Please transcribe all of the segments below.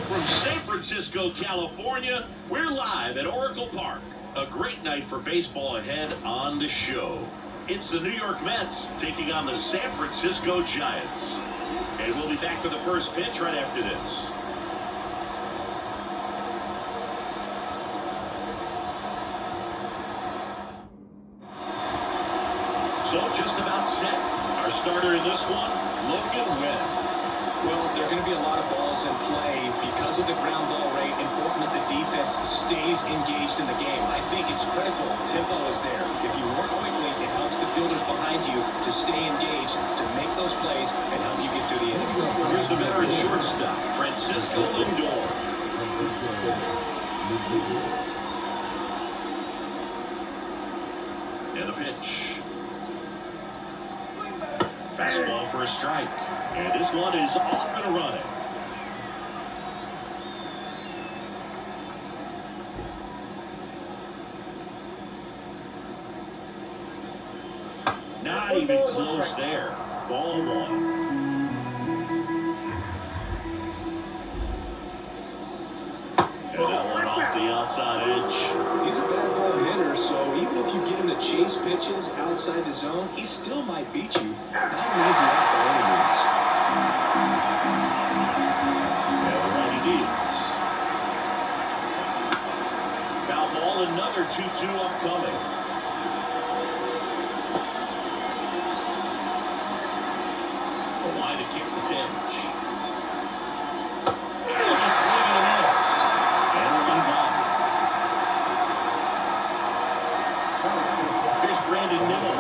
From San Francisco, California, we're live at Oracle Park. A great night for baseball ahead on the show. It's the New York Mets taking on the San Francisco Giants. And we'll be back for the first pitch right after this. So just about set. Our starter in this one, Logan Webb. Well, there are going to be a lot of balls in play because of the ground ball rate. Important that the defense stays engaged in the game. I think it's critical. Tempo is there. If you work quickly, it helps the fielders behind you to stay engaged, to make those plays, and help you get through the innings. Here's the veteran shortstop, Francisco Lindor. And the pitch. Fastball for a strike. And this one is off and running. Not even close there. Ball one. And that one off the outside edge. He's a bad ball hitter, so even if you get him to chase pitches outside the zone, he still might beat you. Not an easy out by any means. And right he is. Foul ball, another 2-2 upcoming. A line to kick the pitch. And a swing and a miss. And we'll move on. Here's Brandon Nimmo.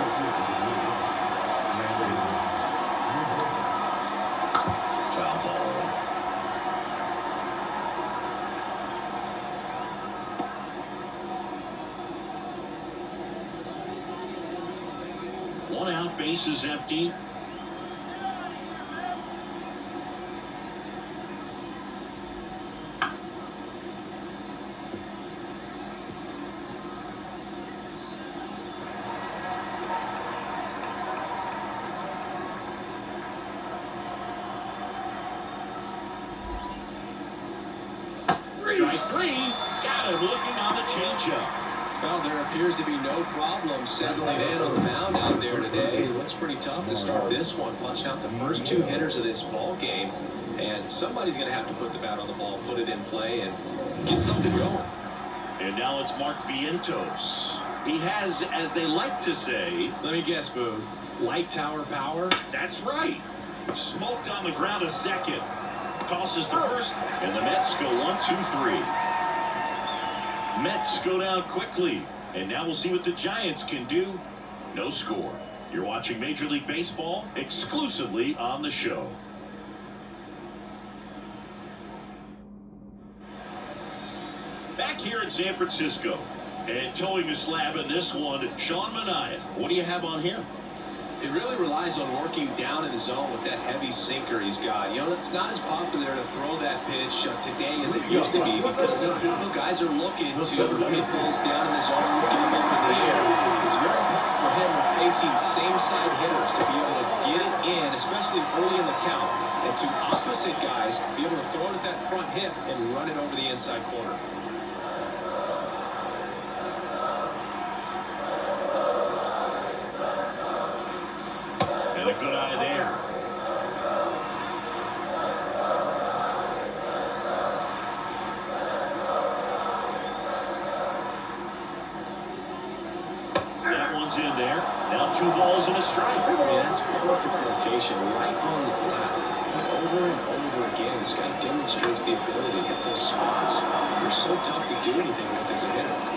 Foul ball. One out, base is empty. Strike three. Got him looking on the changeup. Well, there appears to be no problem settling in on the mound out there today. It looks pretty tough to start this one, punching out the first two hitters of this ball game. And somebody's going to have to put the bat on the ball, put it in play, and get something going. And now it's Mark Vientos. He has, as they like to say, Let me guess, Boo. Light tower power? that's right. Smoked on the ground a second. Tosses to first, and the Mets go 1-2-3. Mets go down quickly, and now we'll see what the Giants can do. No score. You're watching Major League Baseball exclusively on the show. Back here in San Francisco, and towing the slab in this one, Sean Manaea. What do you have on him? It really relies on working down in the zone with that heavy sinker he's got. You know, it's not as popular to throw that pitch today as it used to be because guys are looking to hit balls down in the zone, get them up in the air. It's very important for him facing same-side hitters to be able to get it in, especially early in the count, and to opposite guys be able to throw it at that front hip and run it over the inside corner. And a good eye there. That one's in there. Now 2 balls and a strike. I mean, that's perfect location, right on the flat. Over and over again, this guy demonstrates the ability to hit those spots. They're so tough to do anything with as a hitter.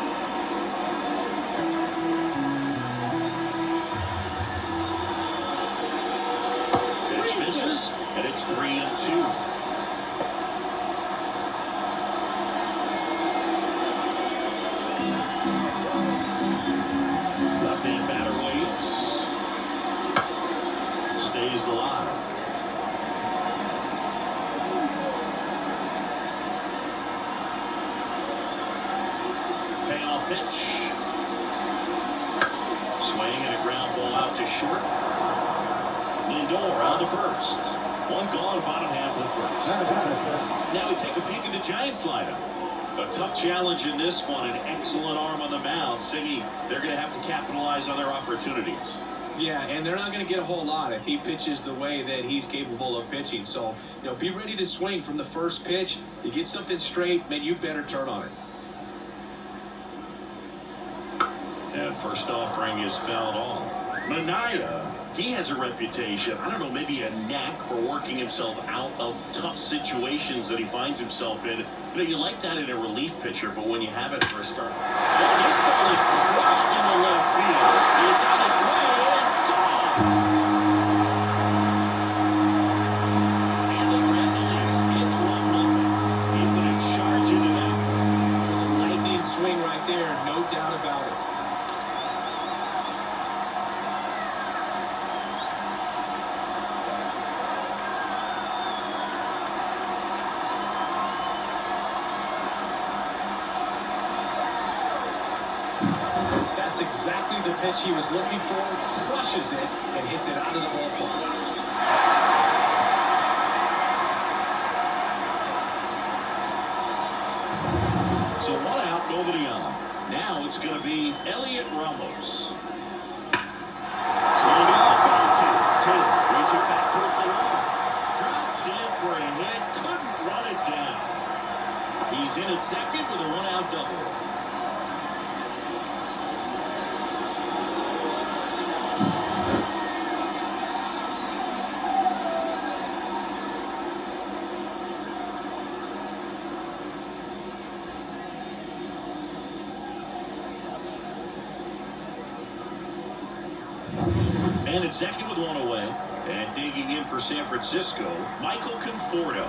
Misses, and it's 3-2. Left-hand batter waits. Stays alive. Payoff pitch. Swing and a ground ball out to short. Lindor on to first. One gone, bottom half of the first. Now we take a peek at the Giants lineup. A tough challenge in this one, an excellent arm on the mound. Siggy, they're going to have to capitalize on their opportunities. Yeah, and they're not going to get a whole lot if he pitches the way that he's capable of pitching. So, be ready to swing from the first pitch. You get something straight, man, you better turn on it. And first offering is fouled off. Minaya, he has a reputation, I don't know, maybe a knack for working himself out of tough situations that he finds himself in. You like that in a relief pitcher, but when you have it for a start. Well, this ball is crushed in the left field. It's on its way and gone. And they grab the lead. It's 1-0. He put a charge into that. There's a lightning swing right there, no doubt about it. That's exactly the pitch he was looking for, crushes it, and hits it out of the ballpark. So 1 out, nobody on. Now it's going to be Elliot Ramos. Slowing down, Taylor reach it back towards the line. Drops in for a hit, couldn't run it down. He's in at second with a 1-out double. And at second with 1 away. And digging in for San Francisco, Michael Conforto.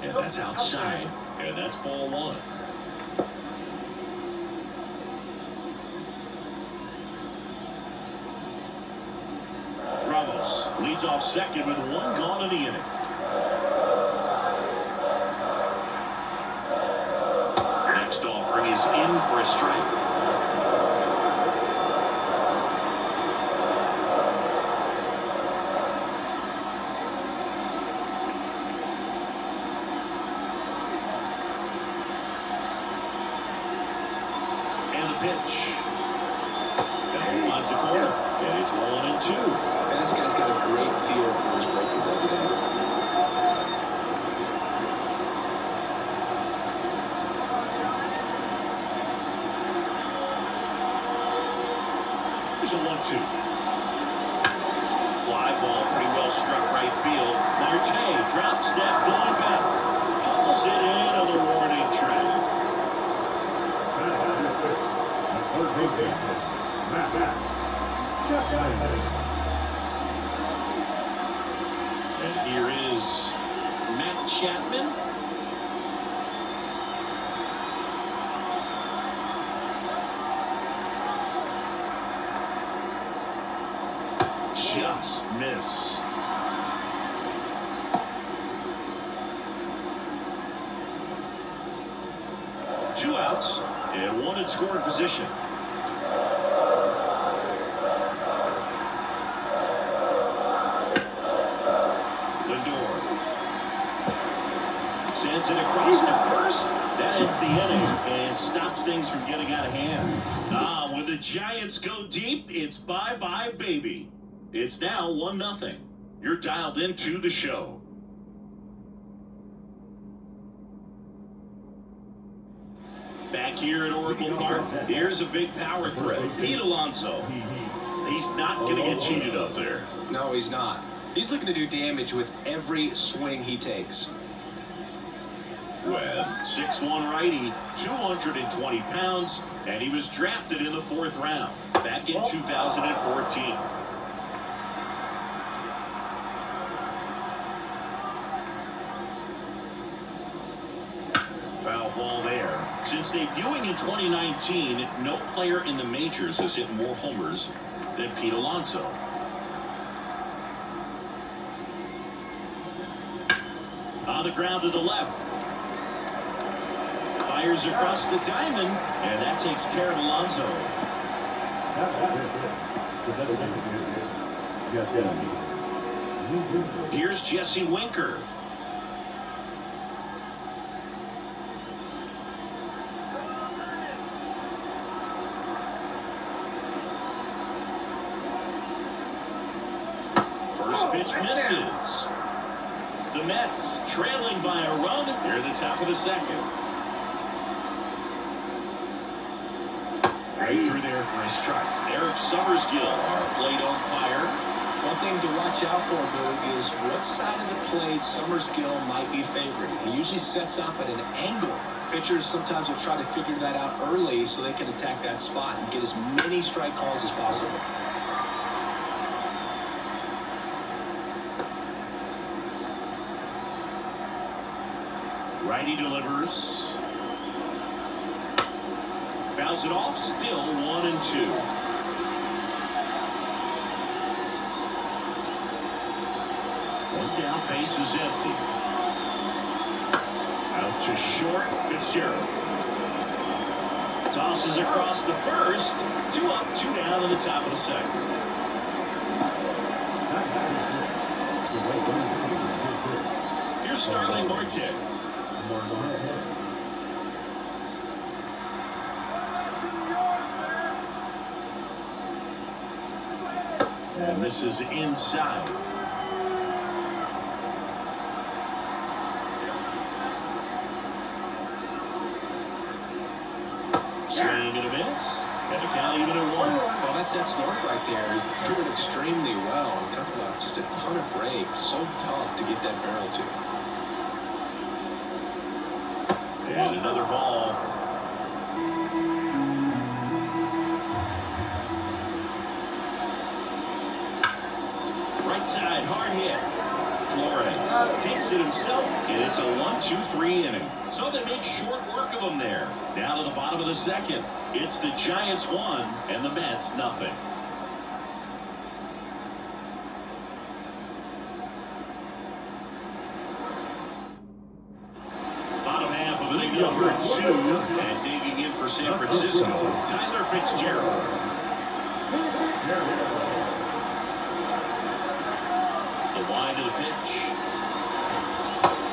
And that's outside. And that's ball 1. Ramos leads off second with 1 gone in the inning. Next offering is in for a strike. Pitch. And finds a corner. And it's 1-2. And this guy's got a great feel for his breaking ball today. There's a 1-2. Fly ball pretty well struck right field. Marte drops that going back. Hauls it in on the warning track. And here is Matt Chapman. Just missed. Two outs and 1 in scoring position. Sends it across the first. That ends the inning and stops things from getting out of hand. When the Giants go deep, it's bye-bye, baby. It's now 1-0. You're dialed into the show. Back here at Oracle Park, here's a big power threat. Pete Alonso. He's not going to get cheated up there. No, he's not. He's looking to do damage with every swing he takes. Well, 6'1" righty, 220 pounds, and he was drafted in the 4th round back in 2014. Foul ball there. Since debuting in 2019, no player in the majors has hit more homers than Pete Alonso. On the ground to the left. Fires across the diamond, and that takes care of Alonso. Here's Jesse Winker. First pitch misses. The Mets trailing by a run near the top of the second. Right through there for a strike. Eric Summersgill, our plate umpire. One thing to watch out for, Boog, is what side of the plate Summersgill might be favoring. He usually sets up at an angle. Pitchers sometimes will try to figure that out early so they can attack that spot and get as many strike calls as possible. Righty delivers. Fouls it off, still 1-2. One down, base is empty. Out to short, Fitzgerald. Tosses across the first. 2 up, 2 down in the top of the second. Here's Starling Marte. And this is inside. Swing and a miss. And a count even at 1. Well, that's that start right there. He threw it extremely well. Talk about just a ton of breaks. So tough to get that barrel to. And another ball. Right side, hard hit. Flores takes it himself, and it's a 1-2-3 inning. So they make short work of him there. Down to the bottom of the second. It's the Giants 1 and the Mets nothing. Bottom half of inning number 2, and digging in for San Francisco, Tyler Fitzgerald. The wind of the pitch.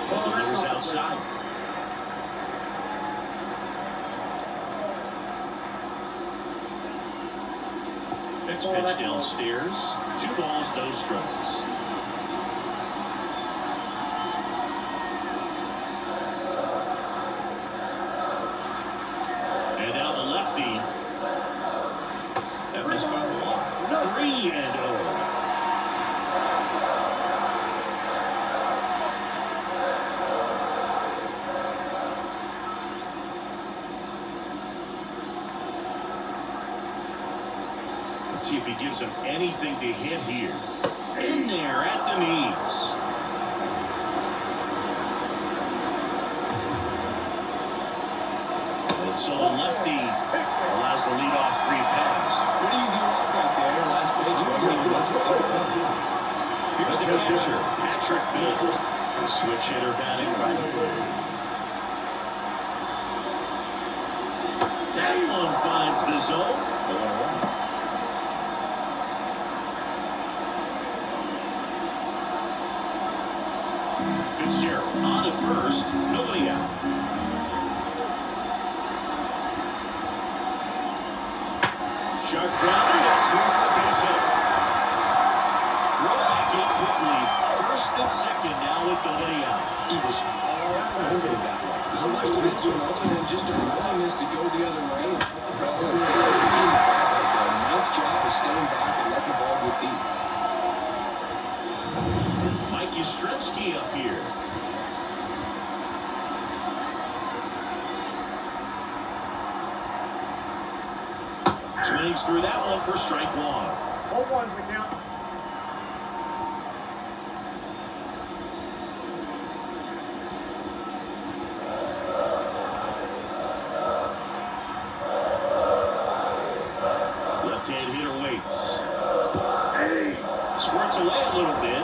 Delivers outside. Next pitch downstairs. 2 balls, no strikes. And now the lefty. That missed by the wall. 3-0. Let's see if he gives him anything to hit here. In there at the knees. And so the lefty allows the leadoff free pass. Pretty easy walk right there. Last page wasn't even much to think about. Here's the catcher, Patrick Bill. The switch hitter batting right. That one finds the zone. 0-1. Fitzgerald on at first, nobody out. Sharp ground, that's one for the base hit. Roll back in quickly. First and second now with nobody out. He was all over that one. Not much to this one other than just a willingness to go the other way. It's a team back. Nice job of staying back and letting the ball go deep. Mike Yastrzemski up here. Swings through that one for strike 1. 0-1's the count. Left-hand hitter waits. Squirts away a little bit.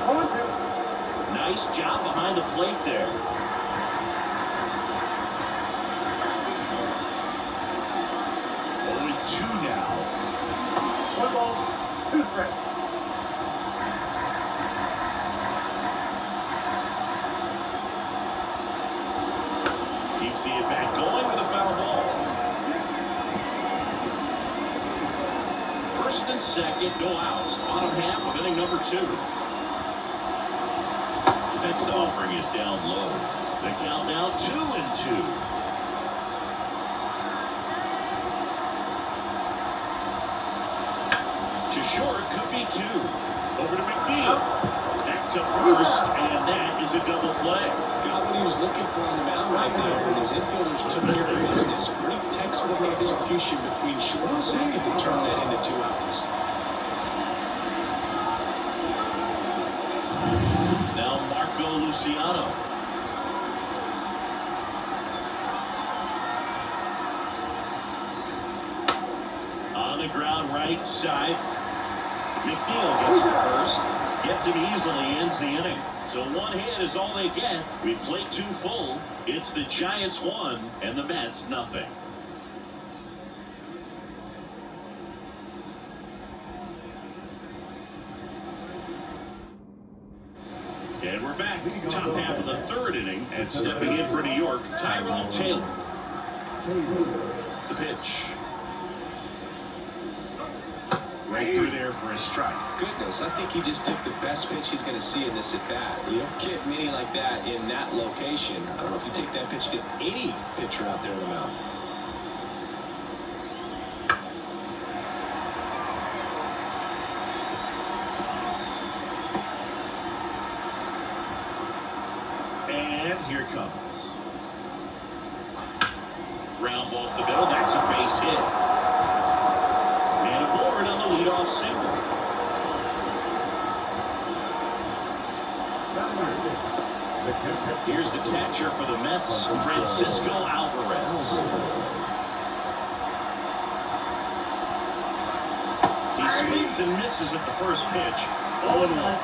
0-2. Nice job behind the plate there. Only 2 now. 1 ball, 2 strikes. second, no outs. Bottom half of inning number 2. Next offering is down low. The count now 2-2. To short, could be 2. Over to McNeil. Back to first, and that is a double play. Got what he was looking for on the mound right there, and his infielders took care of business. Pretty textbook execution between short and second to turn that into 2 outs. Now Marco Luciano. On the ground right side. McNeil gets to first. Gets him easily, ends the inning. So 1 hit is all they get. We played 2 full. It's the Giants 1 and the Mets nothing. And we're back. Top half of the 3rd inning, and stepping in for New York, Tyrone Taylor. The pitch. Right through there for a strike. Goodness, I think he just took the best pitch he's going to see in this at-bat. You don't get many like that in that location. I don't know if you take that pitch against any pitcher out there on the mound. And here comes. Ground ball up the middle. That's a base hit. And aboard on the leadoff single. Here's the catcher for the Mets, Francisco Alvarez. He swings and misses at the first pitch. 0-1.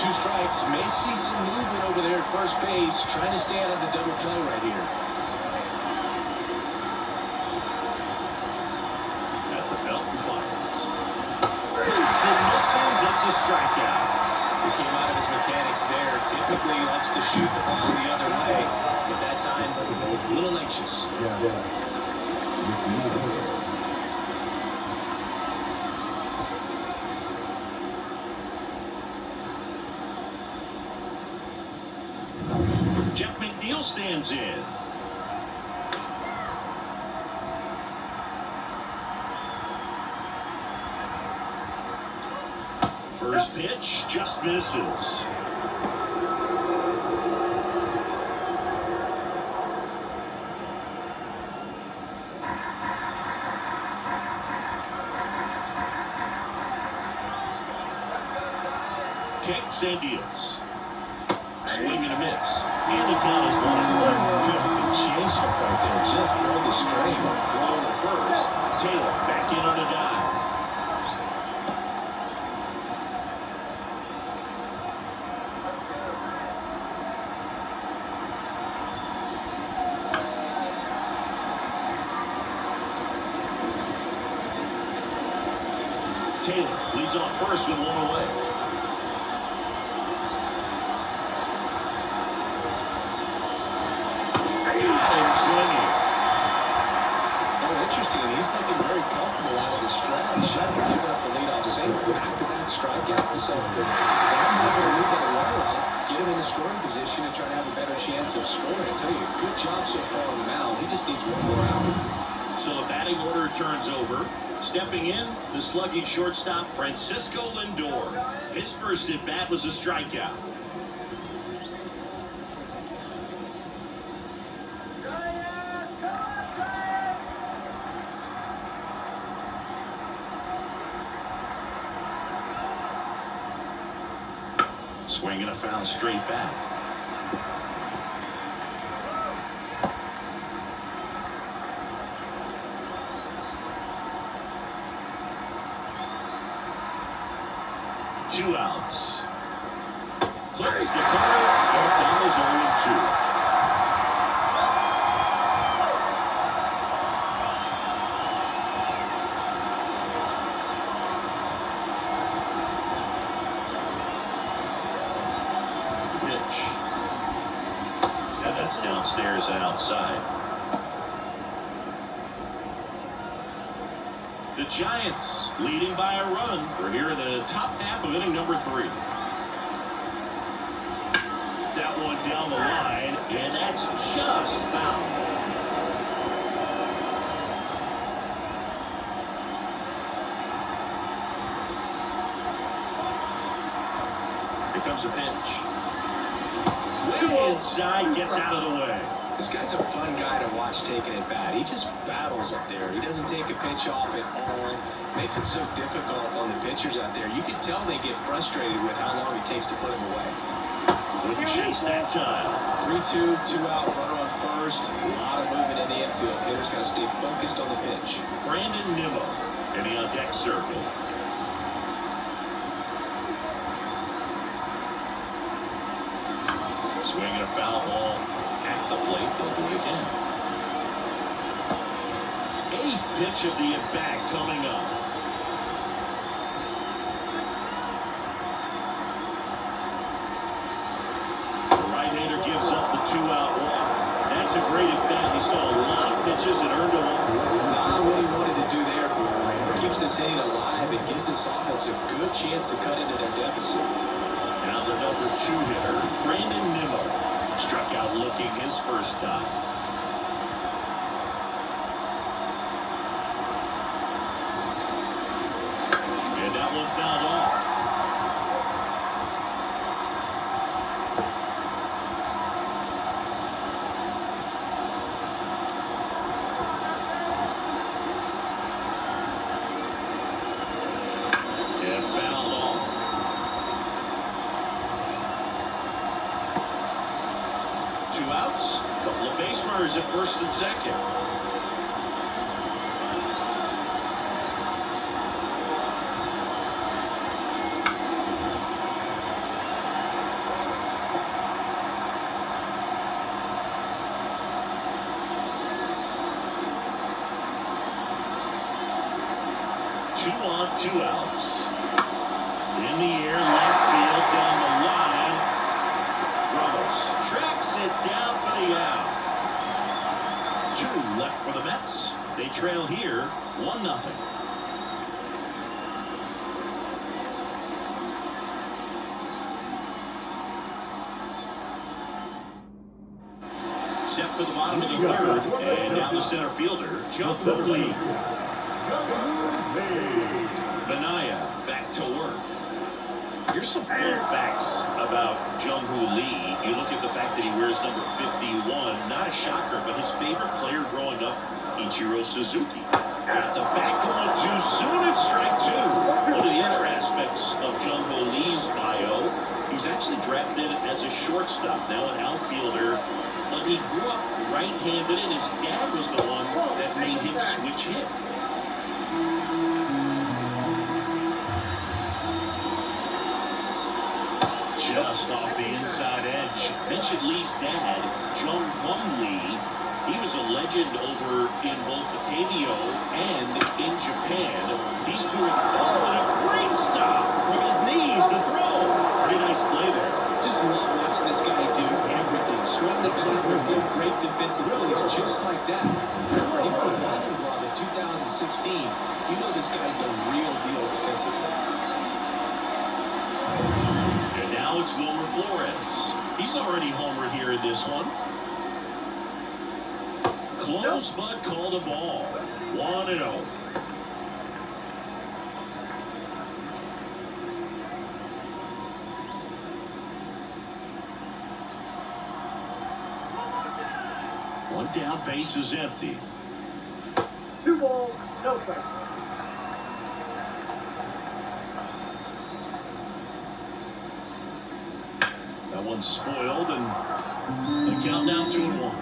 Two strikes. May see some movement over there at first base. Trying to stay out of the double play right here. At the belt and fires. Misses. It's a strikeout. He came out of his mechanics there. Typically he likes to shoot the ball the other way, but that time a little anxious. Jeff McNeil stands in. First pitch just misses. Kicks and deals. Swing and a miss. And the count is 1-1. Just the changeup right there. Just pulled the string. Going to first. Taylor back in on the dive. Taylor leads off first with 1 away. He's looking very comfortable out of the stretch. After giving up the leadoff single, back-to-back strikeouts. So they're not going to leave that runner out, get him in the scoring position, and try to have a better chance of scoring. I tell you, good job so far on the mound. He just needs 1 more out. So the batting order turns over. Stepping in, the slugging shortstop Francisco Lindor. His first at bat was a strikeout. Swing and a foul straight back. Two outs. Clips the corner, and now is 0-2. downstairs and outside. The Giants leading by a run. We're here in the top half of inning number 3. That one down the line, and that's just foul. Here comes a pitch. Way inside, gets out of the way. This guy's a fun guy to watch taking it bat. He just battles up there. He doesn't take a pitch off at all. Makes it so difficult on the pitchers out there. You can tell they get frustrated with how long it takes to put him away. Wouldn't chase that time. 3-2, 2 out, runner on first. A lot of movement in the infield. Hitters got to stay focused on the pitch. Brandon Nimmo in the on-deck circle. Swinging a foul ball at the plate. They'll do it again. 8th pitch of the at-bat coming up. The right-hander gives up the 2-out walk. That's a great at-bat. He saw a lot of pitches and earned a walk. Not what he wanted to do there, boy. Keeps this inning alive and gives this offense a good chance to cut into their deficit. Now the number 2 hitter, Brandon Nimmo, struck out looking his first time. And that one fouled off. And fouled off. Two outs, a couple of base runners at first and second. Two on, 2 outs. In the air, left field, down the line. Ramos tracks it down for the out. 2 left for the Mets. They trail here 1-0. Set for the bottom of the 3rd, and down the center fielder, Jung-Hoo Lee. Benaya back to work. Here's some fun facts about Jung-Hoo Lee. You look at the fact that he wears number 51. Not a shocker, but his favorite player growing up, Ichiro Suzuki. Got the bat going too soon at strike 2. One of the other aspects of Jung-Hoo Lee's bio, he's actually drafted as a shortstop, now an outfielder. But he grew up right-handed, and his dad was the one that made him switch hit. Just off the inside edge. Mentioned Lee's dad, Jung-Hwan Lee. He was a legend over in both the KBO and in Japan. These two are, and a great stop from his knees, the throw. Pretty nice play there. Just love watching this guy do everything. Swing the bat with him, great defensive plays just like that. He won a Gold Glove in 2016. You know this guy's the real deal defensively. And now it's Wilmer Flores. He's already homered here in this one. Close, but called a ball. 1-0. One down, base is empty. 2 balls, no strikes. That one's spoiled, and the count now 2-1.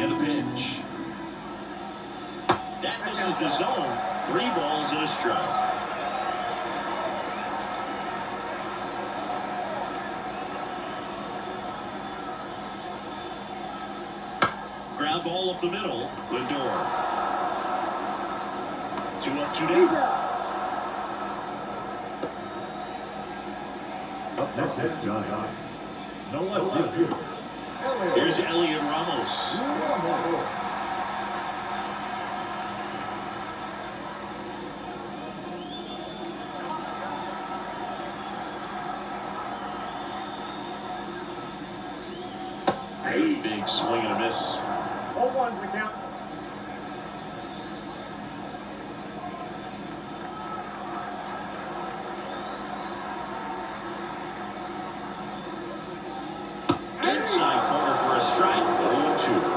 And a pitch. That misses the zone. 3 balls and a strike. Ground ball up the middle. Lindor. 2 up, 2 down. Up next is Giants. No left field. Here's Elliot Ramos. Big swing and a miss. 0-1's the count. Inside corner for a strike. 0-2.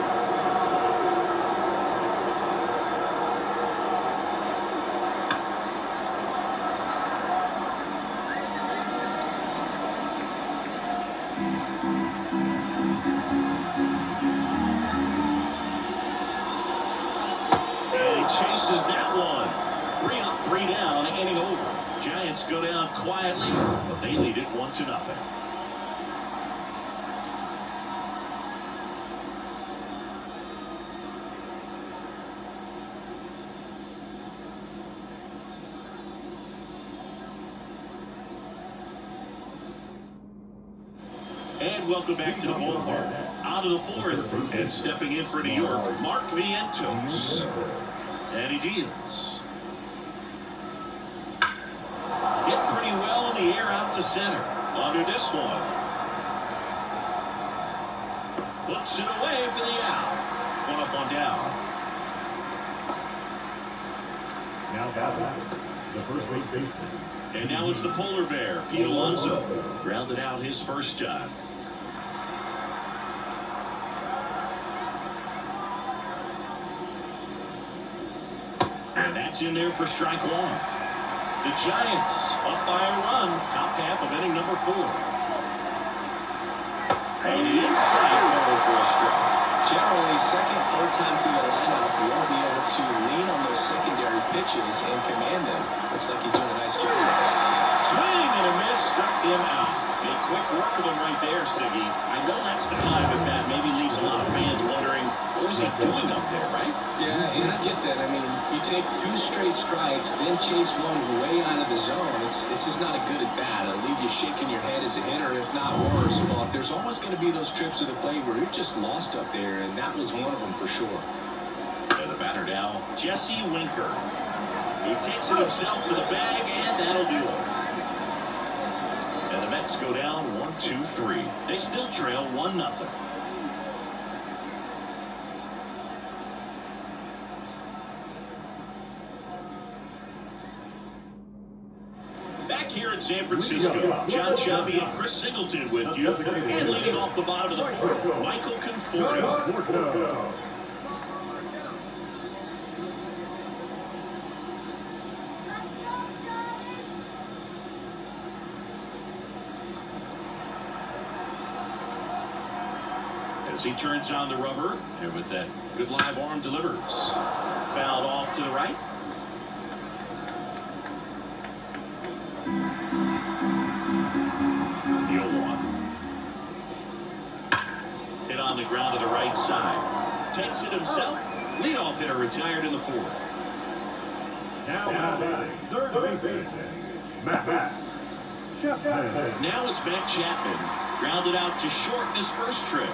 And he chases that one. 3 up, 3 down, inning over. Giants go down quietly, but they lead it 1-0. And welcome back to the ballpark. Out of the fourth, and stepping in for New York, Mark Vientos. And he deals. Hit pretty well in the air out to center. Under this one. Puts it away for the out. 1 up, 1 down. Now batting, the first base baseman. And now it's the polar bear, Pete Alonso. Grounded out his first time. And that's in there for strike 1. The Giants up by a run, top half of inning number 4. And the inside corner for a strike. Generally, second, third time through the lineup, you'll be able to lean on those secondary pitches and command them. Looks like he's doing a nice job. Swing and a miss, struck him out. A quick work of him right there, Siggy. I know that's the kind of that maybe leaves a lot of fans wondering, what was he doing up there, right? Yeah, and I get that. I mean, you take 2 straight strikes, then chase one way out of the zone. It's just not a good at bat. It'll leave you shaking your head as a hitter, if not worse. Well, there's always going to be those trips to the plate where you're just lost up there, and that was one of them for sure. And the batter now, Jesse Winker. He takes it himself to the bag, and that'll do it. And the Mets go down 1-2-3. They still trail 1-0. Back here in San Francisco, John Shelby and Chris Singleton with you. And leading off the bottom of the 4th, Michael Conforto. As he turns on the rubber, and with that good live arm delivers. Fouled off to the right. The 0-1. Hit on the ground to the right side. Takes it himself. Leadoff hitter retired in the 4th. Now batting, third base baseman. Matt Chapman. Now it's Matt Chapman. Grounded out to short in his first trip.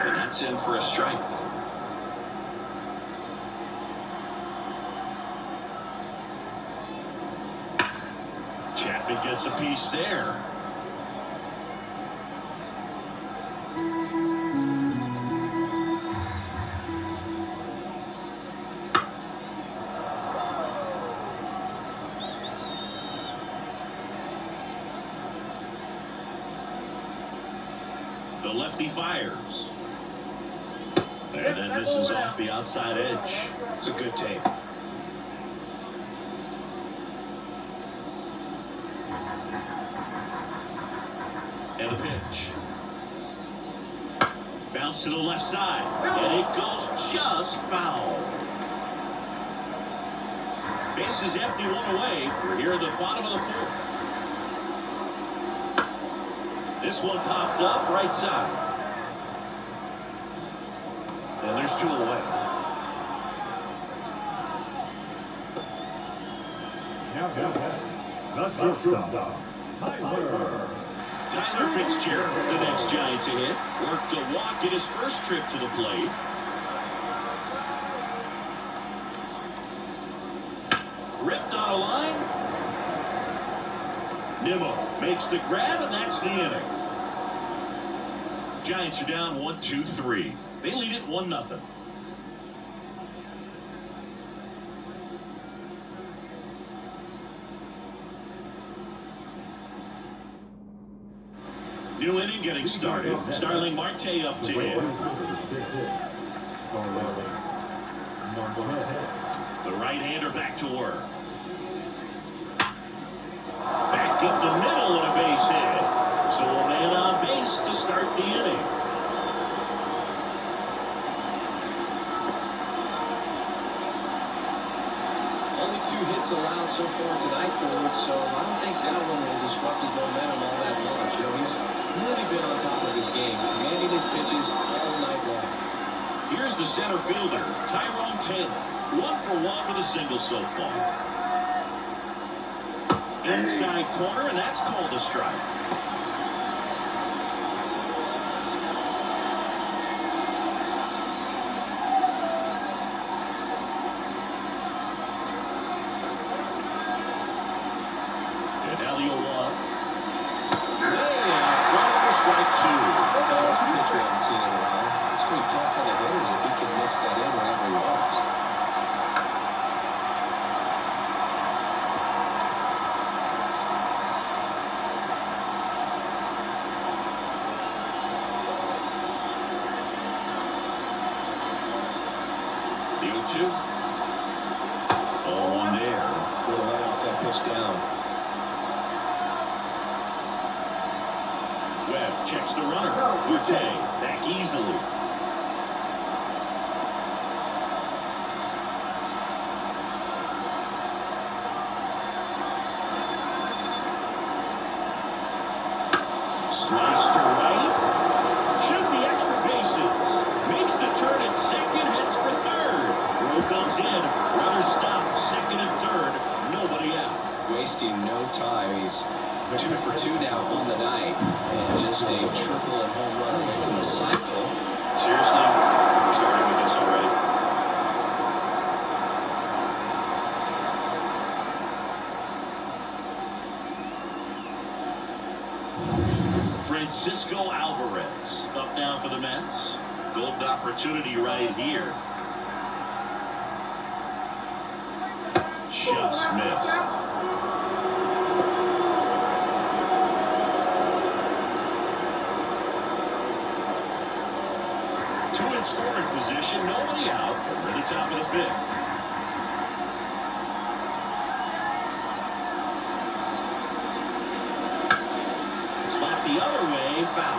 And that's in for a strike. Chapman gets a piece there. The lefty fires. And then this is off the outside edge. It's a good take. And the pitch. Bounce to the left side. And it goes just foul. Base is empty, 1 away. We're here at the bottom of the 4th. This one popped up right side. And there's 2 away. Now the shortstop, Tyler Fitzgerald, the next Giant to hit, worked a walk in his first trip to the plate. Ripped on a line. Nimmo makes the grab, and that's the inning. Giants are down 1-2-3. They lead it 1-0. New inning getting started. Starling Marte up to hit. The right-hander back to work. Back up the middle and a base hit. So a man on base to start the inning. Only 2 hits allowed so far tonight, Ford, so I don't think that one will disrupt his momentum all that much. You know, he's really been on top of his game, commanding his pitches all night long. Here's the center fielder, Tyrone Taylor. 1 for 1 with a single so far. Inside corner, and that's called a strike. And now the 0-1. Way out front for strike 2. That's a pitch we haven't seen in a while. It's pretty tough on the hitters if he can mix that in whenever he wants. The 0-2. 0-1 there. We'll lay off that pitch down. Webb checks the runner. Butte back easily. Slice to right. Should be extra bases. Makes the turn at second, heads for third. Throw comes in. Runner stops. Second and third. Nobody out. Wasting no time. He's 2 for 2 now on the night. And just a triple and home run away from the cycle. Seriously, we're starting with this already. Francisco Alvarez up now for the Mets. Golden opportunity right here. Just missed. Two in scoring position, nobody out. We're at the top of the 5th. Slap the other way, foul.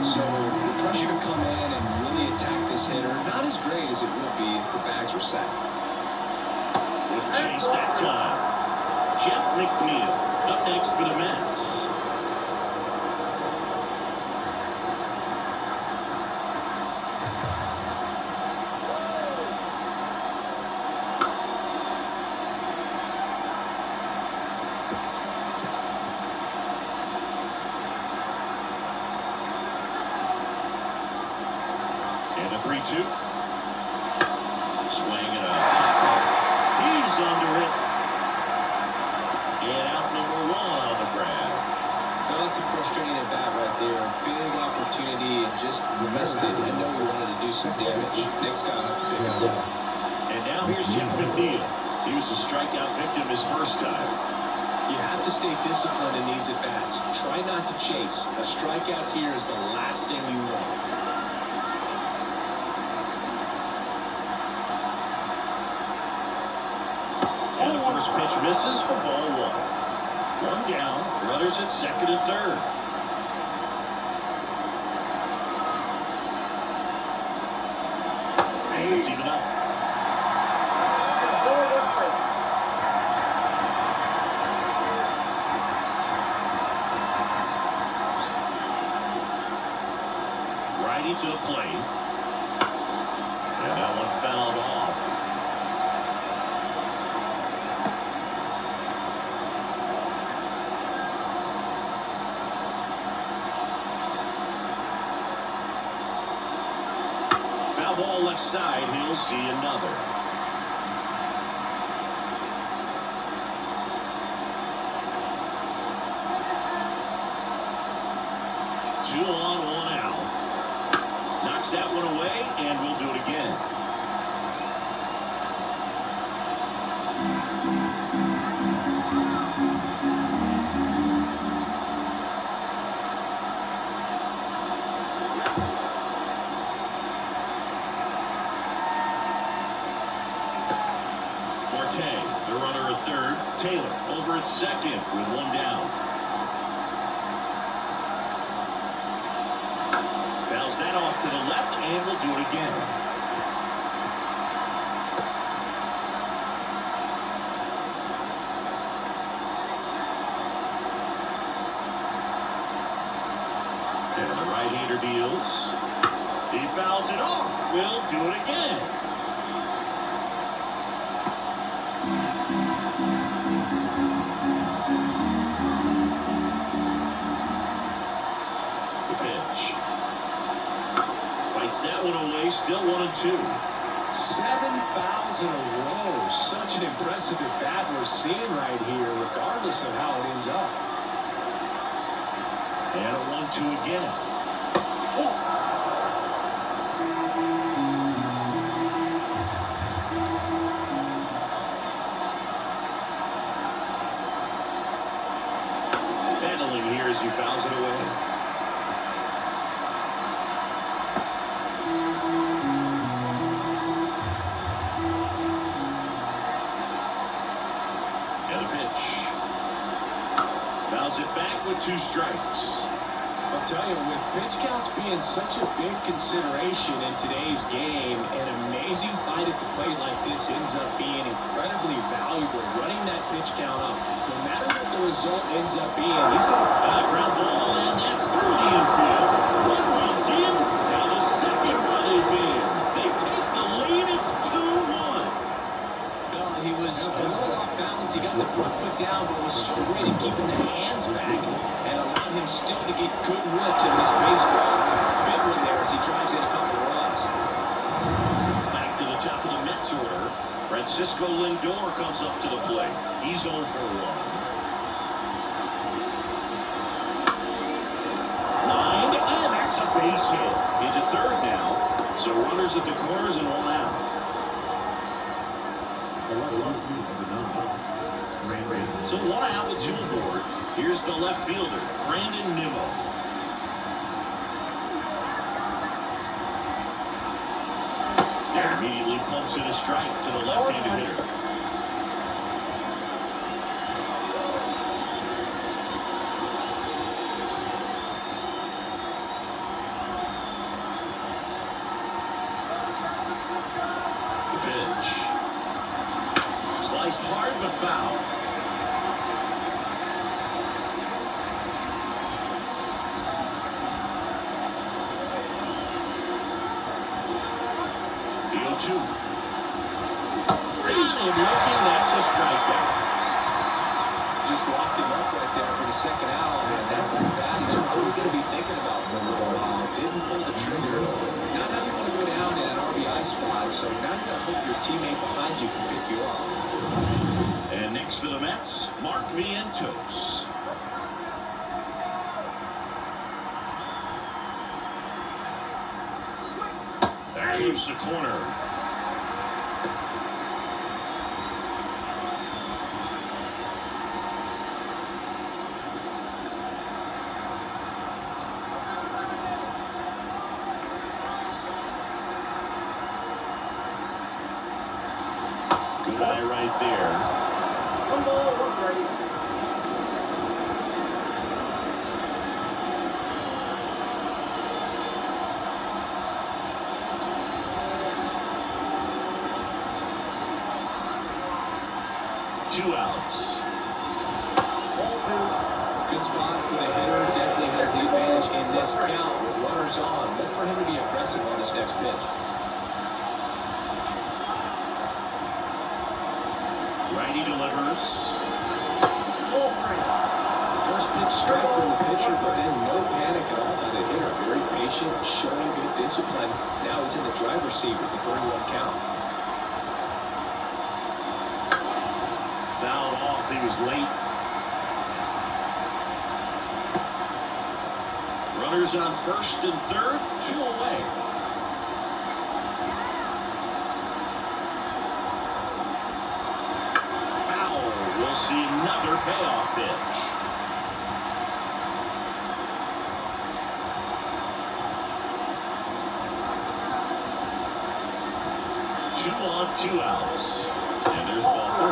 So the pressure to come in and really attack this hitter, not as great as it would be if the bags were sacked. Wouldn't chase that time. Jeff McNeil up next for the Mets. And a 3-2. Swing and a pop. He's under it. And out number 1 on the grab. Well, that's a frustrating at bat right there. Big opportunity and just missed it. I know we wanted to do some damage. Next guy have to pick him up. And now here's Jeff McNeil. He was a strikeout victim his first time. You have to stay disciplined in these at-bats. Try not to chase. A strikeout here is the last thing you want. And the first pitch misses for ball 1. 1 down, runners at second and third. It's even up. Righty to the plate. And that one fouled off. Foul ball left side. He'll see another. Two on, one out. Knocks that one away, and we'll do it again. Marte, the runner at third. Taylor over at second with one down. Fouls that off to the left, and we'll do it again. And the right-hander deals. He fouls it off. We'll do it again. The pitch. Fights that one away. Still 1-2. 7 fouls in a row. Such an impressive at bat we're seeing right here, regardless of how it ends up. And a 1-2 again. Battling here as he fouls it away. And a pitch. Fouls it back with 2 strikes. I'll tell you, with pitch counts being such a big consideration in today's game, an amazing fight at the plate like this ends up being incredibly valuable. Running that pitch count up, no matter what the result ends up being, he's going to Ground ball, and that's through the infield. One run's in. Now the second run is in. They take the lead. It's 2-1. he was a little off balance. He got the front foot down, but was so great at keeping the hands back and allowed him still to get good looks at his baseball. Big one there as he drives in a couple of runs. Back to the top of the Mets order. Francisco Lindor comes up to the plate. He's 0 for 1. Line, and that's a base hit. Into third now. So runners at the corners and 1 out. So 1 out with 2 aboard. Here's the left fielder, Brandon Nimmo. There immediately pumps in a strike to the left-handed hitter. The pitch. Sliced hard but foul. The 0-2. Got him looking. That's a strikeout. Just locked him up right there for the second out, and that's a bat he's probably going to be thinking about for a little while. Didn't pull the trigger. Not how you want to go down in an RBI spot, so now you got to hope your teammate behind you can pick you up. And next for the Mets, Mark Vientos. That keeps the corner. Good eye right there. 1 ball, 1 strike. 2 outs. Good spot for the hitter. Definitely has the advantage in this count with runners on. Look for him to be aggressive on this next pitch. Righty delivers. First pitch strike from the pitcher, but then no panic at all by the hitter. Very patient, showing good discipline. Now he's in the driver's seat with the 3-1 count. Fouled off. He was late. Runners on first and third, 2 away. Foul. We'll see another payoff pitch. Two on, 2 outs. And there's ball 4.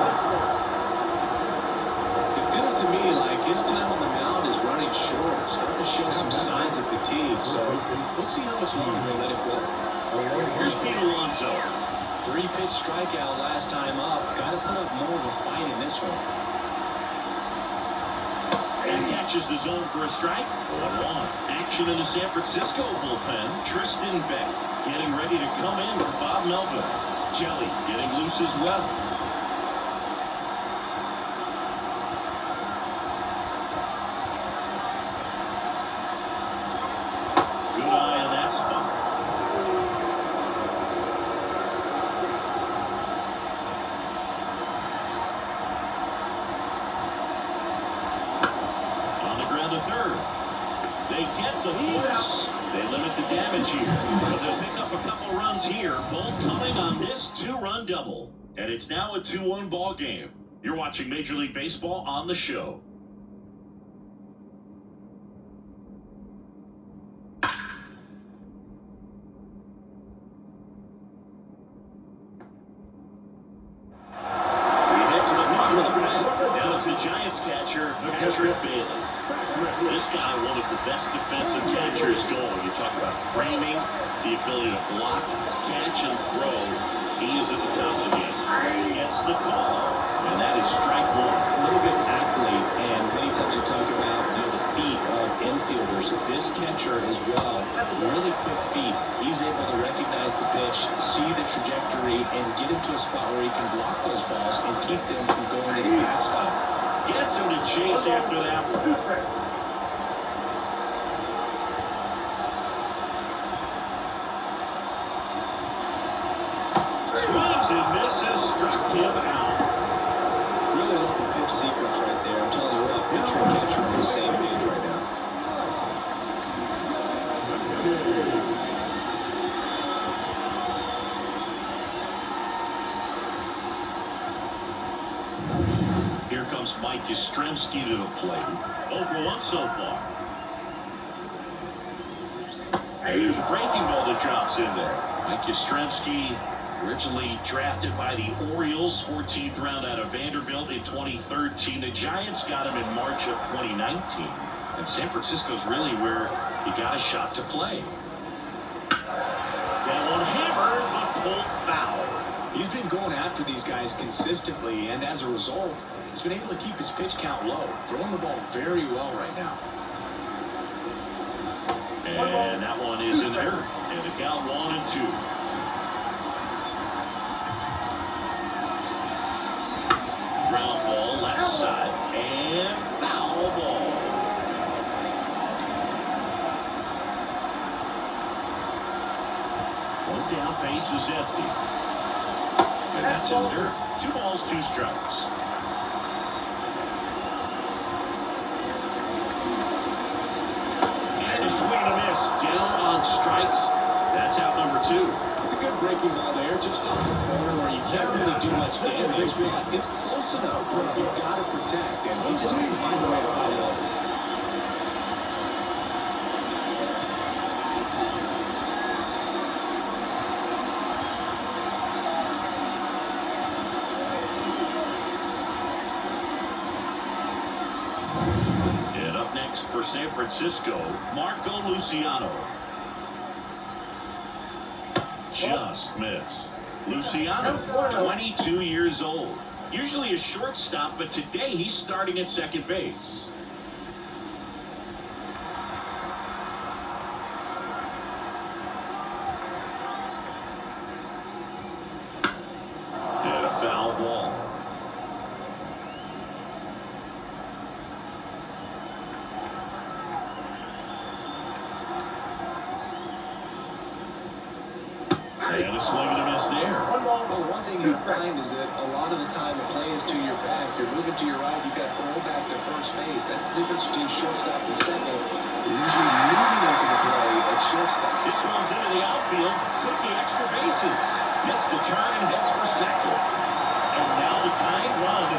It feels to me like his time on the mound is running short. It's starting to show some signs of fatigue, so we'll see how much longer they let it go. Here's Pete Alonso. 3-pitch strikeout last time up. Got to put up more of a fight in this one. And catches the zone for a strike. 1-1. Action in the San Francisco bullpen. Tristan Beck getting ready to come in for Bob Melvin. Jelly getting loose as well. Good eye on that spot. On the ground to third. They get the force. They limit the damage here. So they'll pick up a couple runs here, both coming on this 2-run double. And it's now a 2-1 ball game. You're watching Major League Baseball on the show. We head to the bottom of the fifth. Now it's the Giants catcher, Patrick Bailey. This guy, one of the best defensive catchers going. You talk about framing, the ability to block, catch, and throw. He is at the top of the game. Gets the call, and that is strike 1. A little bit athlete, and many times you talk about the feet of infielders. This catcher as well, really quick feet. He's able to recognize the pitch, see the trajectory, and get into a spot where he can block those balls and keep them from going to the backstop. Gets him to chase after that one. Swings and misses, struck him out. Really love the pitch sequence right there. I'm telling you what, pitcher and catcher are on the same page right now. Here comes Mike Yastrzemski to the plate. 0-for-1 so far. And there's a breaking ball that drops in there. Mike Yastrzemski, originally drafted by the Orioles, 14th round out of Vanderbilt in 2013. The Giants got him in March of 2019. And San Francisco's really where he got a shot to play. That one hammered, but pulled foul. He's been going after these guys consistently, and as a result, he's been able to keep his pitch count low, throwing the ball very well right now. And that one is in there. And the count 1-2. Ground ball left side and foul ball. One down, base is empty. And that's in the dirt. 2 balls, 2 strikes. And a swing and a miss. Down on strikes. That's out number 2. It's a good breaking ball there, just off the corner where you can't really do much damage, but it's close enough where you've got to protect, and he just couldn't find a way to fight it over. And up next for San Francisco, Marco Luciano. Just missed. Luciano, 22 years old. Usually a shortstop, but today he's starting at second base. And a foul ball. And a swing and a miss there. Well, one thing you find is that a lot of the time the play is to your back. If you're moving to your right, you've got to throw back to first base. That's the difference between shortstop and second. You're usually moving into the play at shortstop. This one's into the outfield. Could be extra bases. Makes the turn and heads for second. And now the tying run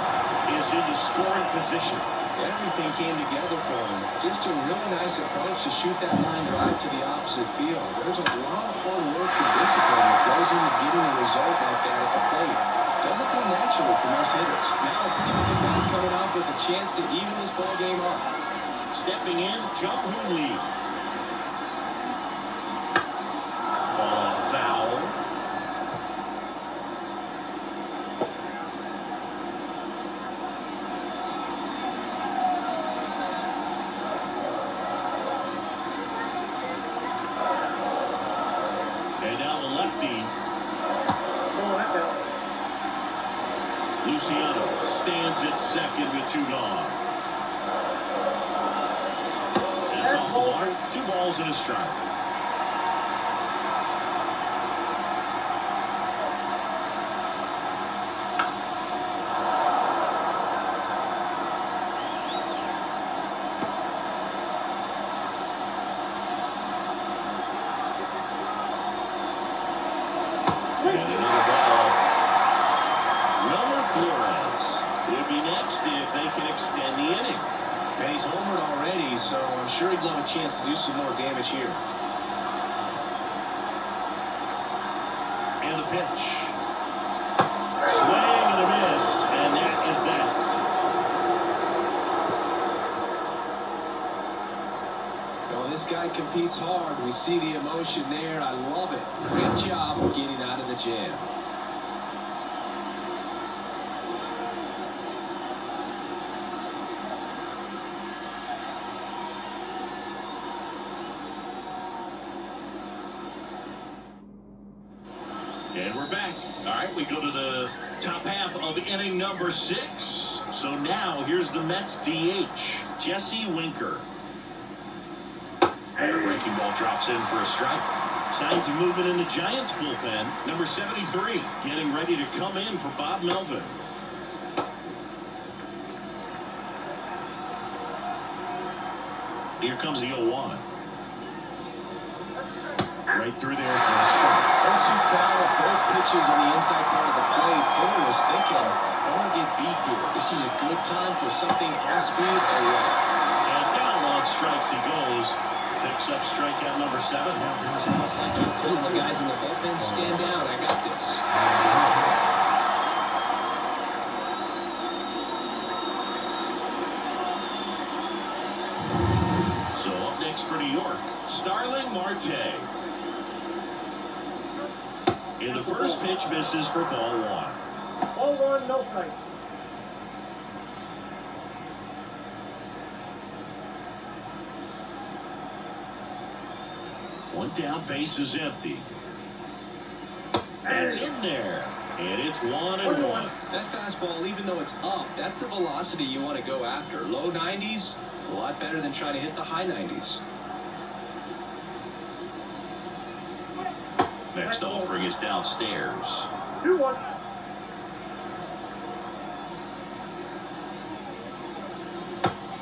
is into scoring position. Everything came together for him. Just a really nice approach to shoot that line drive to the opposite field. There's a lot of hard work and discipline that goes into getting a result like that at the plate. Doesn't come naturally for most hitters. Now a pretty good man coming off with a chance to even this ball game up. Stepping in, Jump Lee. Call foul. And now the lefty. Luciano stands at second with 2 gone. That's off the mark. 2 balls and a strike. And another ball. Wilmer Flores would be next if they can extend the inning. And he's homered already, so I'm sure he'd love a chance to do some more damage here. And the pitch. Swing and a miss, and that is that. Well, this guy competes hard. We see the emotion there. I love it. Great job of getting out of the jam. And we're back. All right, we go to the top half of inning number 6. So now here's the Mets DH, Jesse Winker. And a breaking ball drops in for a strike. Signs of movement in the Giants bullpen. Number 73 getting ready to come in for Bob Melvin. Here comes the 0-1. Right through there for a strike. 0-2 count of both pitches on the inside part of the plate. Hitter was thinking, I want to get beat here. This is a good time for something off speed or what? And down on strikes he goes. Picks up strikeout number 7. It's almost like he's telling the guys in the bullpen, stand down, I got this. So up next for New York, Starling Marte. And the first pitch misses for ball 1. Ball 1, no strike. One down, base is empty. It's in there. And it's 1-1. That fastball, even though it's up, that's the velocity you want to go after. Low 90s, a lot better than trying to hit the high 90s. Next offering is downstairs. 2-1.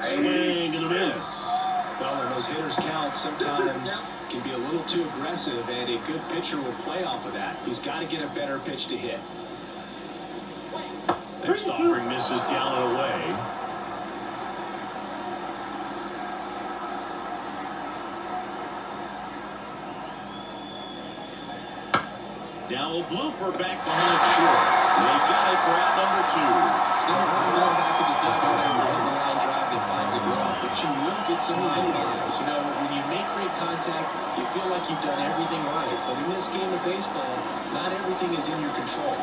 Swing and a miss. Well, when those hitters count, sometimes can be a little too aggressive, and a good pitcher will play off of that. He's got to get a better pitch to hit. Next offering misses down and away. Now a blooper back behind short. They got it for out number 2. It's never fun going back to the dugout after hitting the line drive that finds a glove, but you will get some line drives. You know, when you make great contact, you feel like you've done everything right. But in this game of baseball, not everything is in your control.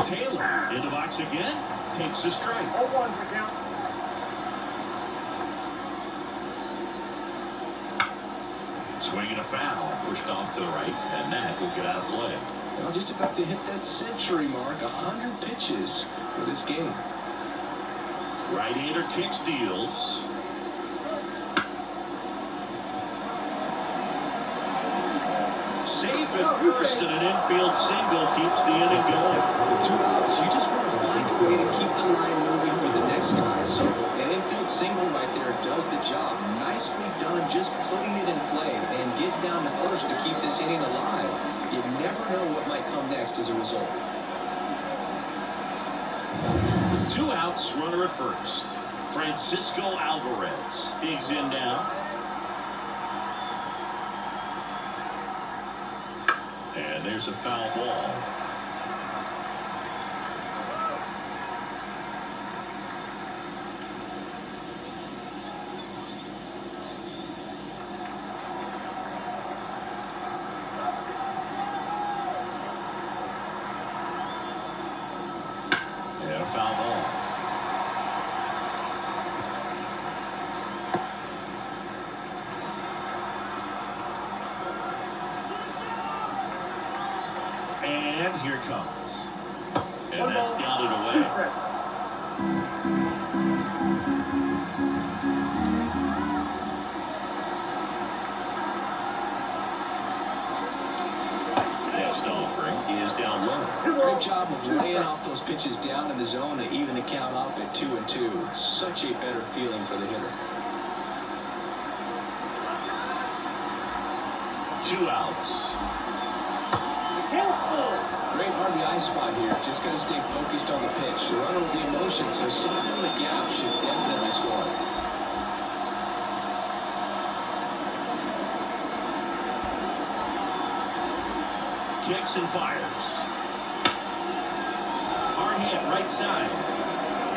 Taylor in the box again. Takes a strike. 0-1 for count. Swinging a foul. Pushed off to the right. And that will get out of play. Well, just about to hit that century mark. 100 pitches for this game. Right-hander kick steals. Safe at first, and an infield single keeps the inning going. With 2 outs, you just want to find a way to keep the line moving for the next guy. So an infield single right there does the job. Nicely done, just putting it in play and getting down to first to keep this inning alive. You never know what might come next as a result. 2 outs, runner at first. Francisco Alvarez digs in now. And there's a foul ball. And a foul ball. And here it comes. And that's down and away. Next offering is down low. Great job of laying off those pitches down in the zone to even the count up at 2-2. Such a better feeling for the hitter. 2 outs. Great RBI spot here. Just got to stay focused on the pitch. The runner with the emotion, so something in the gap should definitely score. Kicks and fires. Hard hit, right side.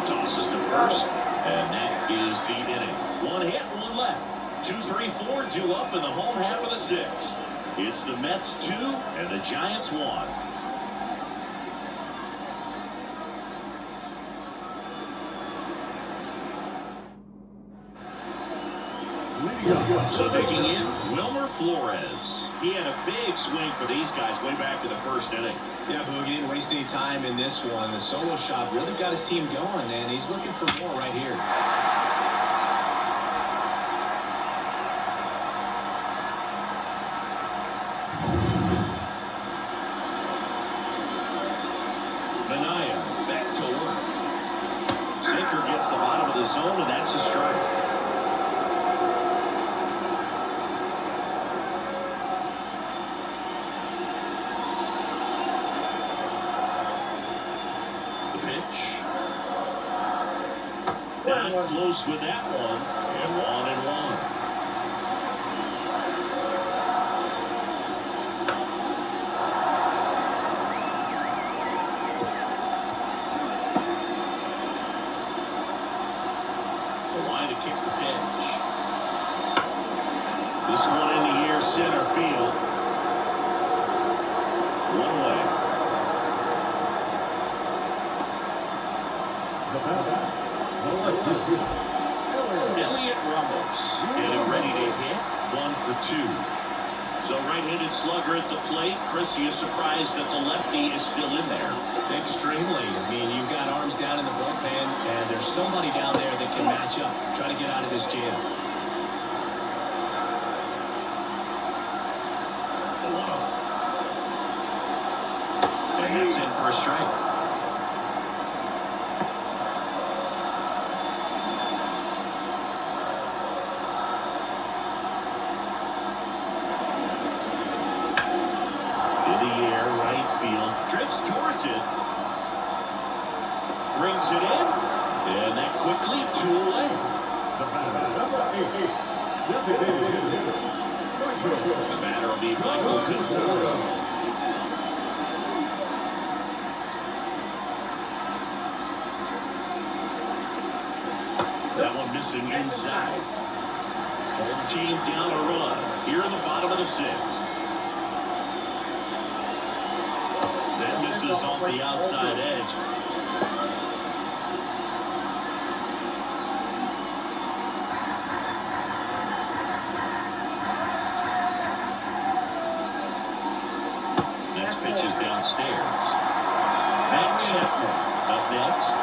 Tosses to first, and that is the inning. 1 hit, 1 left. 2-3-4 due up in the home half of the 6th. It's the Mets 2 and the Giants 1. So digging in, Wilmer Flores. He had a big swing for these guys way back in the 1st inning. Yeah, Boog, he didn't waste any time in this one. The solo shot really got his team going, and he's looking for more right here. Minaya back to work. Sinker gets the bottom of the zone, and that's a strike. Not close with that one, and 1-1. The line to kick the pitch. This one in the air, center field. 1 away. Elliot Ramos getting ready to hit. 1 for 2. So right-handed slugger at the plate. Chris, you surprised that the lefty is still in there? Extremely. I mean, you've got arms down in the bullpen, and there's somebody down there that can match up, try to get out of this jam. The 1-0. And that's in for a strike. Drifts towards it. Brings it in. And that quickly 2 away. The batter will be Michael Conforto. That one missing inside. Home team down a run here in the bottom of the 6th. That misses misses off the outside edge. Next pitch is downstairs. Matt Chapman up next.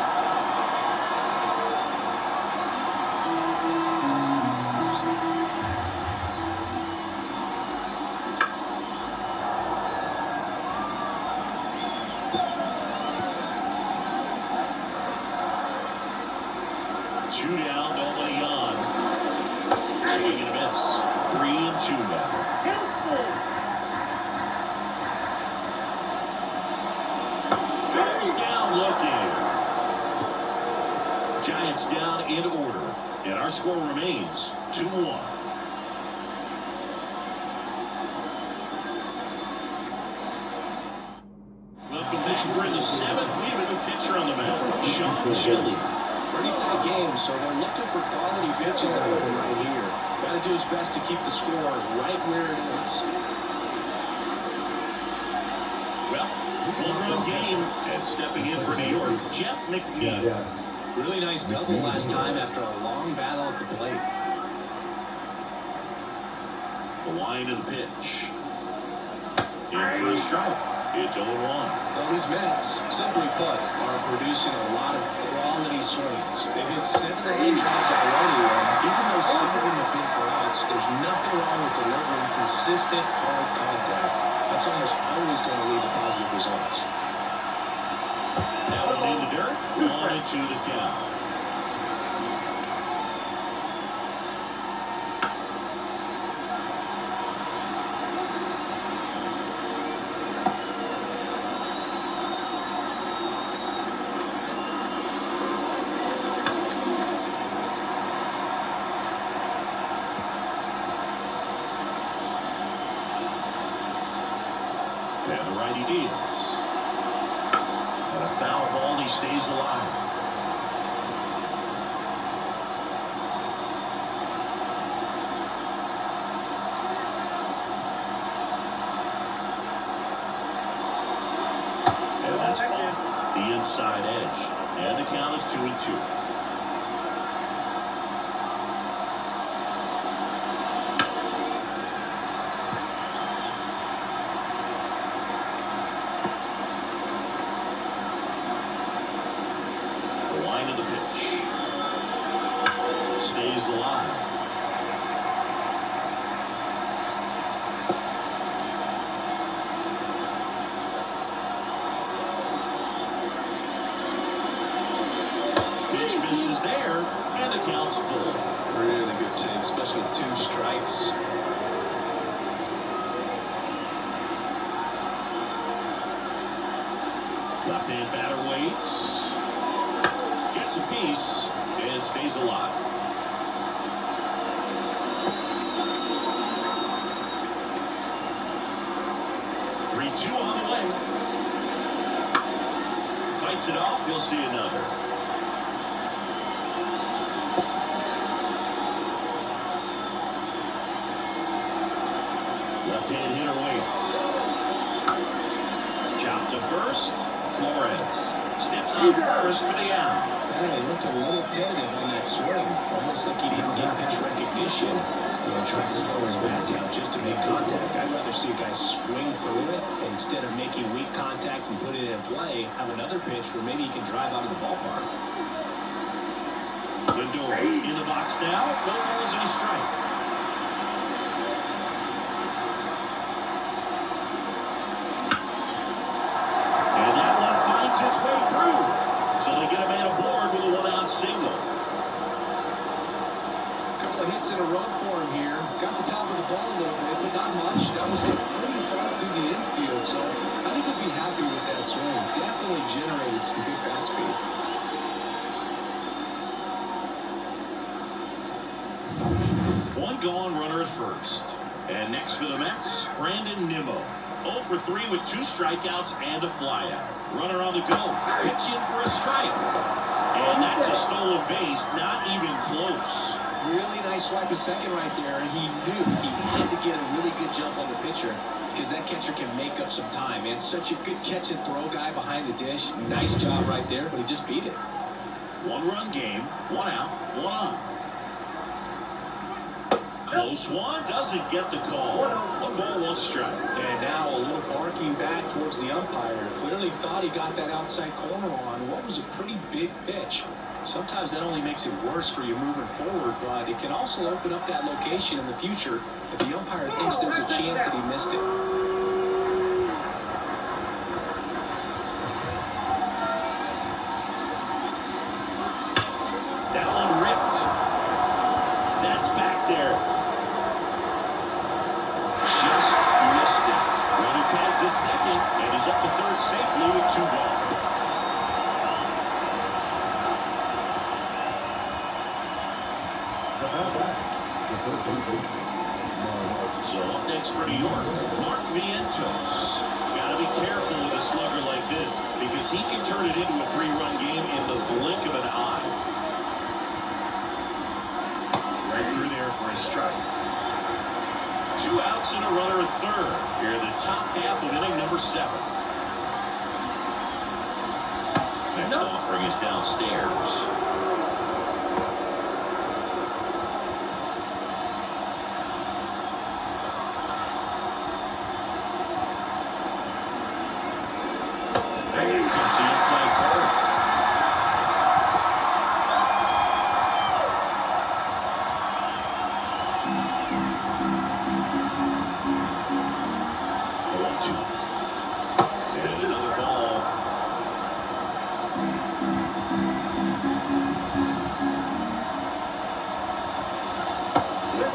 Two down, nobody on. Swing and a miss. 3-2 now. Bears down looking. Giants down in order. And our score remains 2-1. Welcome back. We're in the 7th. We have a new pitcher on the mound. Sean Shelley. Pretty tight game, so they're looking for quality pitches out of him right here. Got to do his best to keep the score right where it is. Well, one-run game, and stepping in for New York, Jeff McNeil. Really nice double last time after a long battle at the plate. The line of the pitch. In for a strike. It's 0-1. Well, these Mets, simply put, are producing a lot of quality swings. They've hit 7 line drives already, and even though some of them have been for outs, there's nothing wrong with delivering consistent, hard contact. That's almost always going to lead to positive results. That one in the dirt. 1-2 the count. And the righty deals. And a foul ball, he stays alive. And that's off the inside edge. And the count is 2-2. Line of the pitch. Stays alive. Pitch misses there, and the count's full. Really good take, especially 2 strikes. Left-hand batter waits. Gets a piece and stays alive. Three-two on the way. Fights it off. You'll see another. Left-hand hitter waits. Chop to first. Flores steps on first for the out. And he looked a little tentative on that swing. Almost like he didn't get pitch recognition. Trying to slow his bat down just to make contact. I'd rather see a guy swing through it instead of making weak contact and put it in play. Have another pitch where maybe he can drive out of the ballpark. Lindor in the box now. No balls and a strike. And that one finds its way through. So they get a man aboard with a 1-out single. Couple of hits in a row for him here. Got the top of the ball a little bit, but not much. That was pretty far through the infield, so I think he'll be happy with that swing. Definitely generated some good bat speed. One gone, runner at first. And next for the Mets, Brandon Nimmo. 0 for 3 with 2 strikeouts and a flyout. Runner on the go. Pitch in for a strike. And that's a stolen base, not even close. Really nice swipe of second right there. He knew he had to get a really good jump on the pitcher. because that catcher can make up some time, man. Such a good catch and throw guy behind the dish. Nice job right there, but he just beat it. One-run game, one out, one on. Close one, doesn't get the call. 1 ball, 1 strike. And now a little barking back towards the umpire. Clearly thought he got that outside corner on what was a pretty big pitch. Sometimes that only makes it worse for you moving forward, but it can also open up that location in the future if the umpire thinks there's a chance that he missed it. Down ripped. That's back there. Just missed it. Runner tags at second, and he's up to third safely with 2 balls. So up next for New York, Mark Vientos. Got to be careful with a slugger like this because he can turn it into a 3-run game in the blink of an eye. Right through there for a strike. 2 outs and a runner at third. Here in the top half of inning number 7. Next offering is downstairs.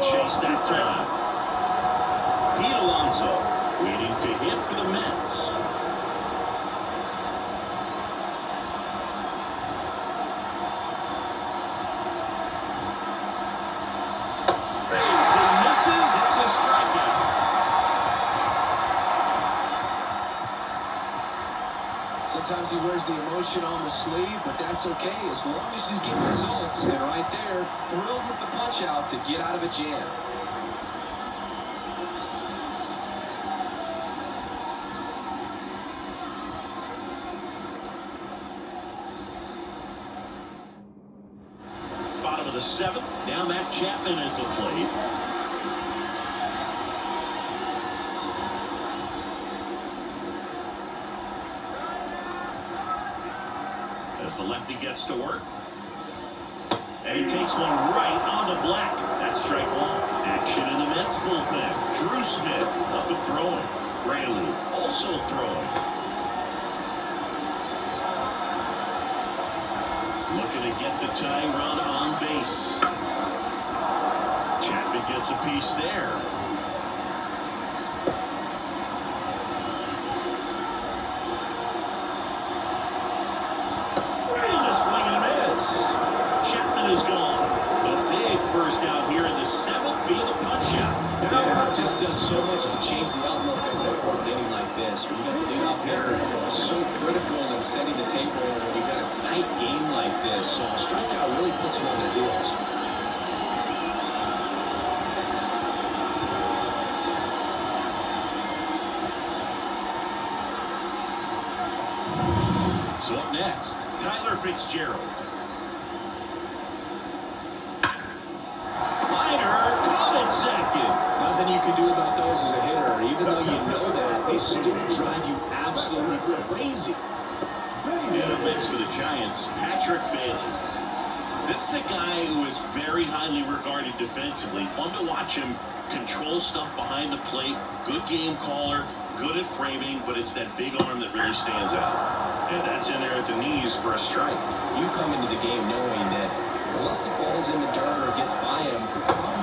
Chase that time. Pete Alonso waiting to hit for the Mets. Rings and misses. It's a strikeout. Sometimes he wears the emotion on the sleeve, but that's okay as long as he's getting results. And right there, thrilled with the punch out to get out of a jam. Bottom of the 7th. Now Matt Chapman at the plate. As the lefty gets to work. And he takes one right on the black. That's strike 1. Action in the Mets bullpen. Drew Smith up and throwing. Rayleigh also throwing. Looking to get the tying run on base. Chapman gets a piece there. Is gone. A big first out here in the 7th via the punch out. Yeah, it just does so much to change the outlook of an important inning like this. When you got the leadoff hitter, it's so critical in setting the table when you've got a tight game like this. So a strikeout really puts them on their heels. So up next, Tyler Fitzgerald. Nothing you can do about those as a hitter. Even though you know that, they still drive you absolutely crazy. And it makes for the Giants, Patrick Bailey. This is a guy who is very highly regarded defensively. Fun to watch him control stuff behind the plate. Good game caller, good at framing, but it's that big arm that really stands out. And that's in there at the knees for a strike. You come into the game knowing that unless the ball's in the dirt or gets by him,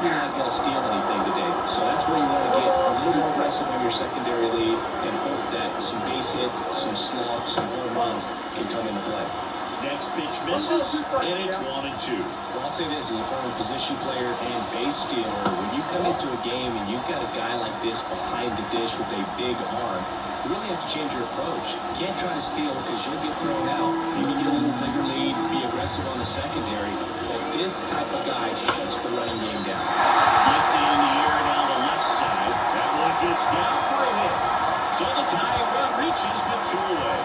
you're not going to steal anything today. So that's where you want to get a little more aggressive on your secondary lead and hope that some base hits, some slugs, some home runs can come into play. Next pitch misses, and it's 1-2. Well, I'll say this as a former position player and base stealer. When you come into a game and you've got a guy like this behind the dish with a big arm, you really have to change your approach. You can't try to steal because you'll get thrown out. Maybe get a little bigger lead, be aggressive on the secondary. But this type of guy shuts the running game down. Lifted in the air down the left side. That one gets down for a hit. So the tying run reaches with 2 away.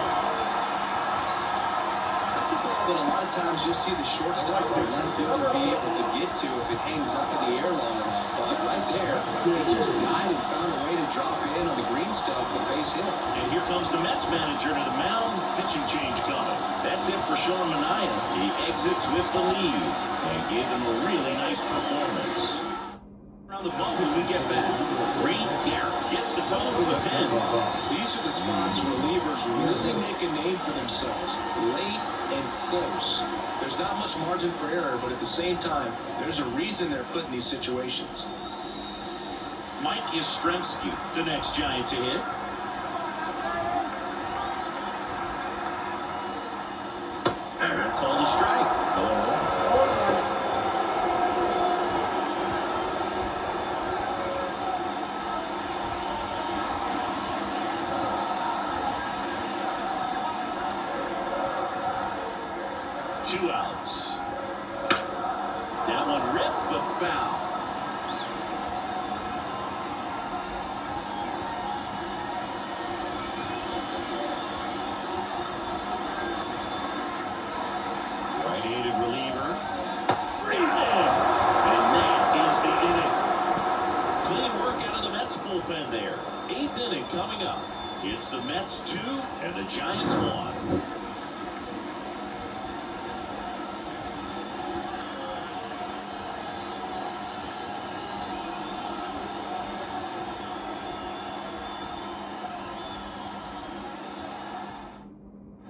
That's a ball that a lot of times you'll see the shortstop or left fielder be able to get to if it hangs up in the air long enough. But right there, they just died and found a way to drop it in on the green stuff with a base hit. And here comes the Mets manager to the mound. Pitching change coming. That's it for Sean Manaea. He exits with the lead and gave them a really nice performance. Around the bump when we get back, Reed Garrett gets the call for the pen. These are the spots relievers really make a name for themselves. Late and close. There's not much margin for error, but at the same time, there's a reason they're put in these situations. Mike Yastrzemski, the next Giant to hit. And called a strike. Two outs. That one ripped, but foul. Right-handed reliever. And that is the inning. Clean work out of the Mets bullpen there. 8th inning coming up. It's the Mets 2 and the Giants 1.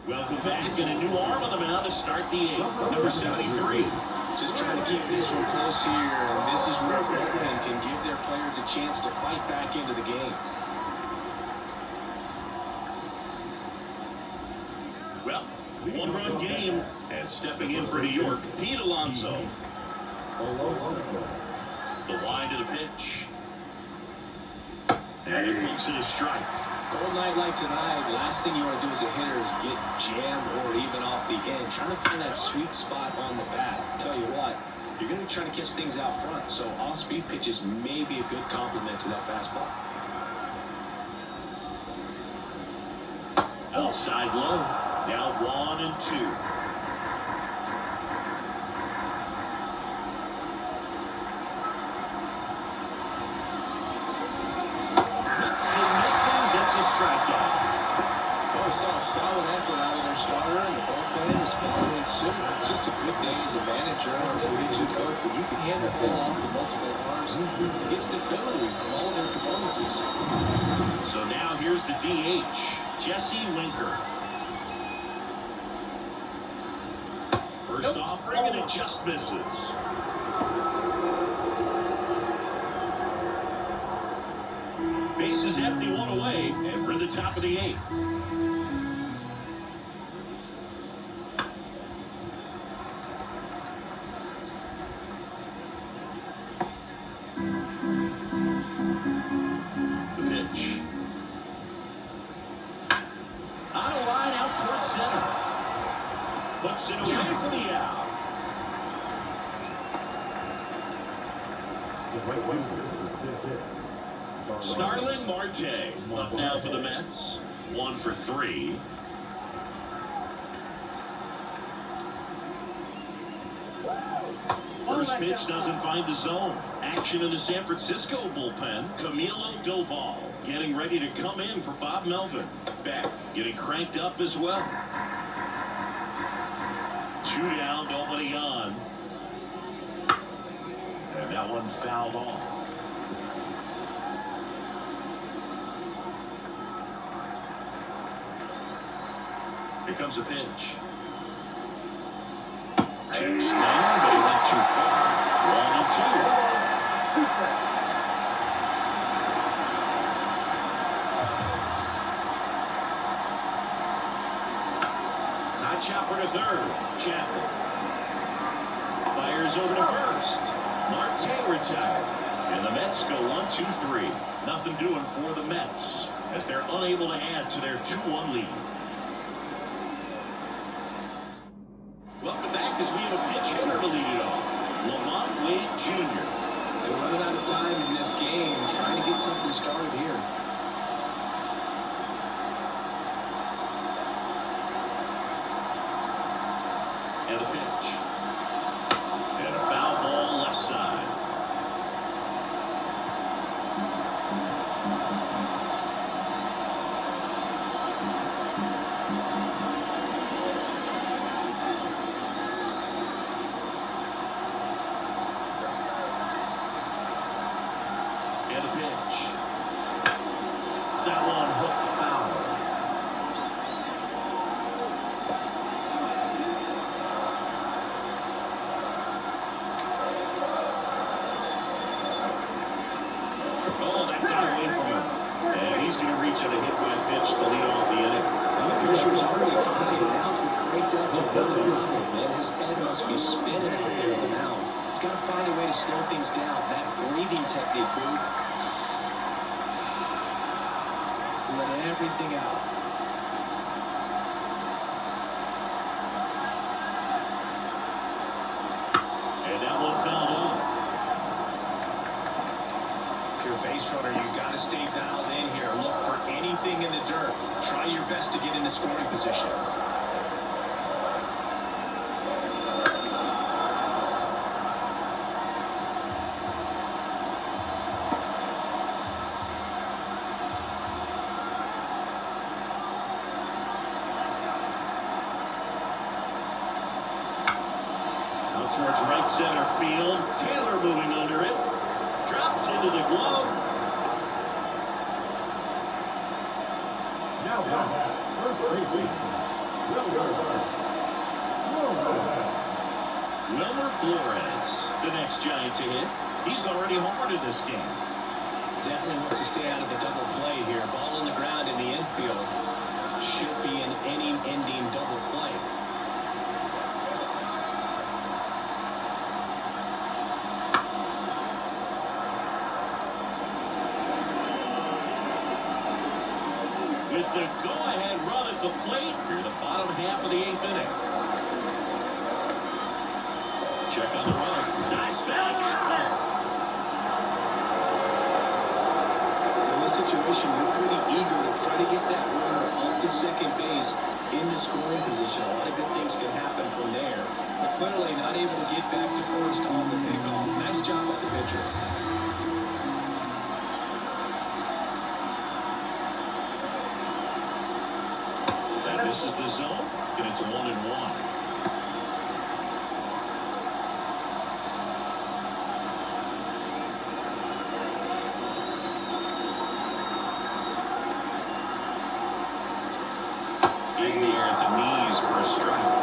Welcome back, and a new arm on the mound to start the 8th. Number 73. Just trying to keep this one close here, and this is where bullpen can give their players a chance to fight back into the game. Well, 1-run game, and stepping in for New York, Pete Alonso. The line to the pitch. And it picks it a strike. Cold night like tonight, last thing you want to do as a hitter is get jammed or even off the end. Trying to find that sweet spot on the bat. Tell you what, you're going to be trying to catch things out front, so off-speed pitches may be a good complement to that fastball. Outside low. Now 1-2. Strikeout. Well, we saw a solid effort out of their starter, and the bullpen is following suit. It's just a good day as a manager or as a pitching coach, but you can hand the ball off to multiple arms and get stability from all of their performances. So now here's the DH, Jesse Winker. First offering, and it just misses. Base is empty, 1 away, and we're at the top of the 8th. The pitch. On a line out towards center. Puts it away for the out. Starling Marte up now for the Mets. 1 for 3. First pitch doesn't find the zone. Action in the San Francisco bullpen. Camilo Doval getting ready to come in for Bob Melvin. Beck getting cranked up as well. 2 down, nobody on. And that one fouled off. Here comes a pitch. Check swing, but he went too far. 1-2. High chopper to third. Chapman fires over to first. Marte retired. And the Mets go 1-2-3. Nothing doing for the Mets as they're unable to add to their 2-1 lead. Welcome back as we have a pinch hitter to lead it off. Lamont Wade Jr. They're running out of time in this game, trying to get something started here. And a pitch. And a foul ball left side. And a pitch. That one hooked foul. Oh, that got away from him. And he's going to reach on a hit-by pitch to lead off the inning. The pressure is already high, and now it's been cranked up to another level, man. His head must be spinning out there at the mound. He's got to find a way to slow things down. That breathing technique, dude. Let everything out. And that one fouled off. If you're a base runner, you've got to stay dialed in here. Look for anything in the dirt. Try your best to get into scoring position. Out towards right center field. Taylor moving under it. Drops into the glove. Now first base, Wilmer Flores, the next Giant to hit. He's already homered in this game. Definitely wants to stay out of the double play here. Ball on the ground in the infield. Should be an inning-ending double play. With the go-ahead run at the plate here, the bottom half of the 8th inning. Check on the run. Nice back. In this situation, you're pretty eager to try to get that runner up to second base into scoring position. A lot of good things can happen from there. But clearly not able to get back to first on the pickoff. Nice job by the pitcher. This is the zone, and it's 1-1. In the air at the knees for a strike.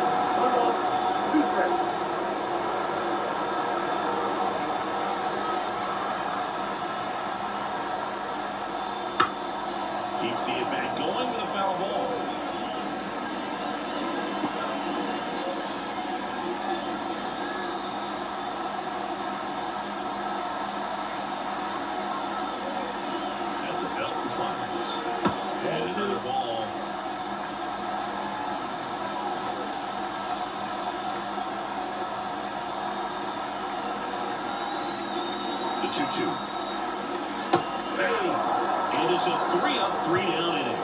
Keeps the at-bat going with a foul ball. And another ball. The 2-2. Bang! It is a 3-up, 3-down inning.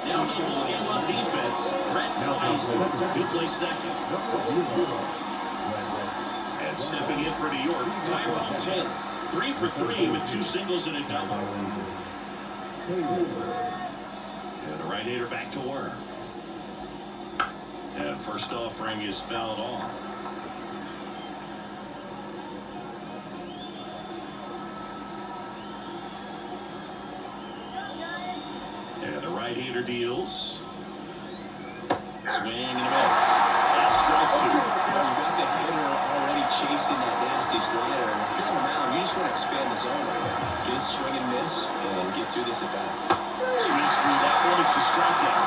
Now the ball game on defense. Who plays second? And stepping in for New York, Tyrone Taylor. 3 for 3 with 2 singles and a double. And the right-hander back to work. And first offering is fouled off. And the right-hander deals. Swing and a miss. That's strike 2. Well, you've got the hitter already chasing that nasty slider. And if you're on the mound, you just want to expand the zone right there. Get a swing and miss and get through this at bat. Swings through that one. It's a strikeout.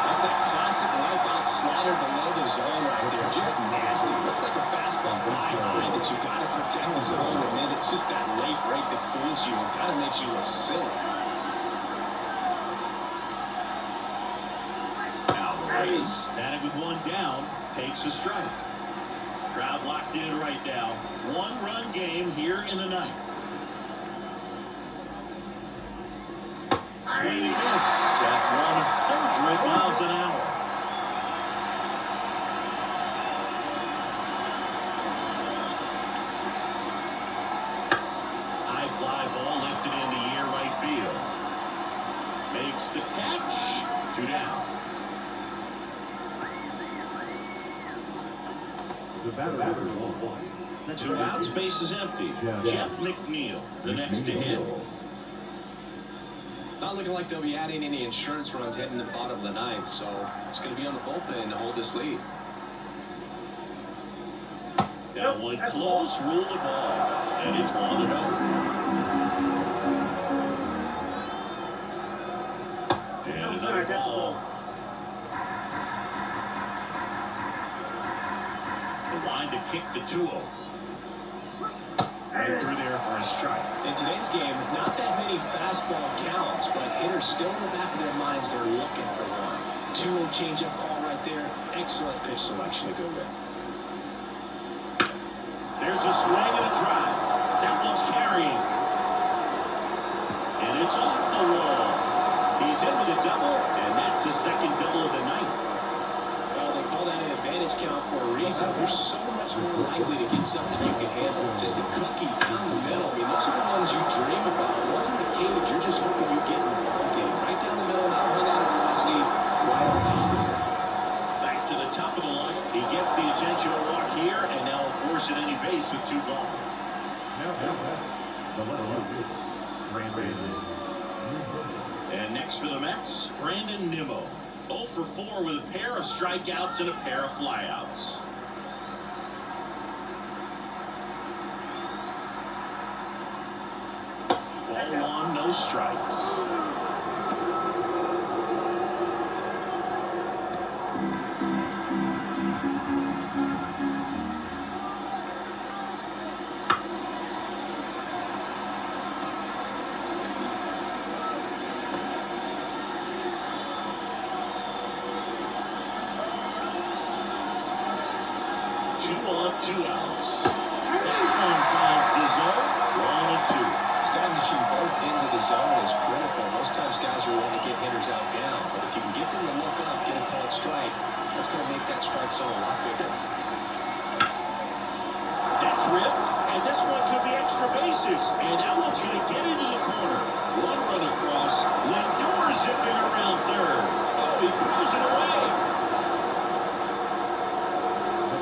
That's that classic wipeout slider below the zone right there. Just nasty. Looks like a fastball high that you've got to protect the zone. And then it's just that late break that fools you. It kind of makes you look silly. is. Batting with one down, takes a strike. Crowd locked in right now. One-run game here in the ninth. Swing and miss at 100 miles an hour. High fly ball lifted in the air right field. Makes the catch. 2 down. The batter is 1-1. 2 outs, base is empty. Jeff McNeil, the next to hit. Not looking like they'll be adding any insurance runs heading to the bottom of the ninth, so it's going to be on the bullpen to hold this lead. That one close, ruled the ball, and it's 1-0. And another ball. The line to kick the 2-0. Right through there for a strike. In today's game, not that many fastball counts, but hitters still in the back of their minds, they're looking for one. 2-0 changeup call right there. Excellent pitch selection to go with. There's a swing and a drive. That one's carrying. And it's off the wall. He's in with a double, and that's his second double of the night. Well, they call that an advantage count for a reason. You're so much more likely to get something you can handle. Just a cookie down the middle. I mean, those are the ones you dream about. The ones in the cage, you're just hoping you get in the ball game. Right down the middle, not run out of velocity, right on top of it. Back to the top of the line. He gets the intentional walk here, and now will force it any base with 2 gone. The letter is Brandon. And next for the Mets, Brandon Nimmo. 0 for 4 with a pair of strikeouts and a pair of flyouts. Ball 1, no strikes. Two outs. That one finds the zone. 1-2. Establishing both ends of the zone is critical. Most times guys are wanting to get hitters out down, but if you can get them to look up, get a called strike, that's going to make that strike zone a lot bigger. That's ripped, and this one could be extra bases, and that one's going to get into the corner. 1 run across. Lindor zipping around third. Oh, he throws it away.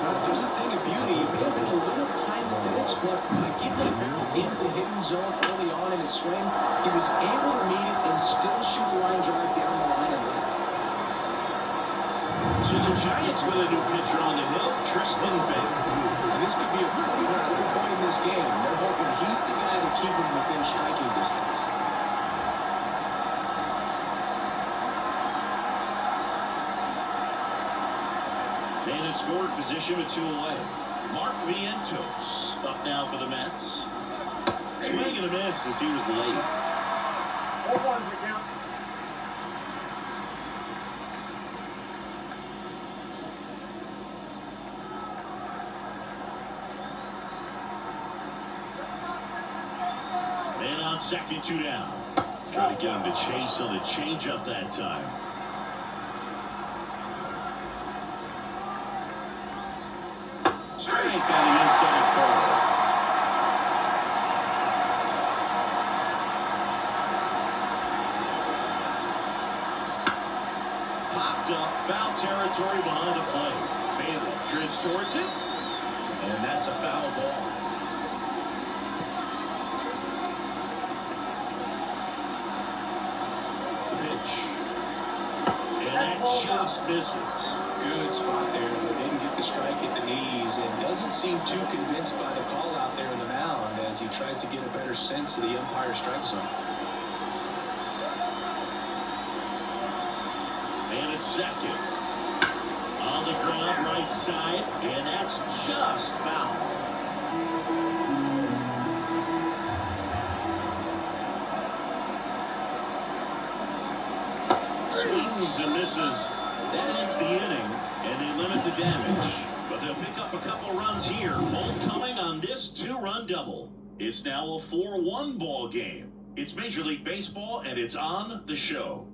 There's a thing of beauty. He may have been a little behind the pitch, but by getting that barrel into the hitting zone early on in his swing, he was able to meet it and still shoot a line drive down the line and left. So the Giants with a new pitcher on the hill, Tristan Bay. And this could be a pretty good point in this game. They're hoping he's the guy to keep him within striking distance. And in scoring position with 2 away. Mark Vientos up now for the Mets. Swing and a miss as he was late. 4-1 to count. And on second, 2 down. Try to get him to chase on the changeup that time. Strike on the inside corner. Popped up, foul territory behind the plate. Bailey drifts towards it, and that's a foul ball. The pitch. And that just misses. Good spot there, but didn't get the strike at the knees and doesn't seem too convinced by the call out there in the mound as he tries to get a better sense of the umpire strike zone. And it's second. On the ground, right side, and that's just foul. Swings and misses. That ends the inning, and they limit the damage. But they'll pick up a couple runs here, both coming on this two-run double. It's now a 4-1 ball game. It's Major League Baseball, and it's on the show.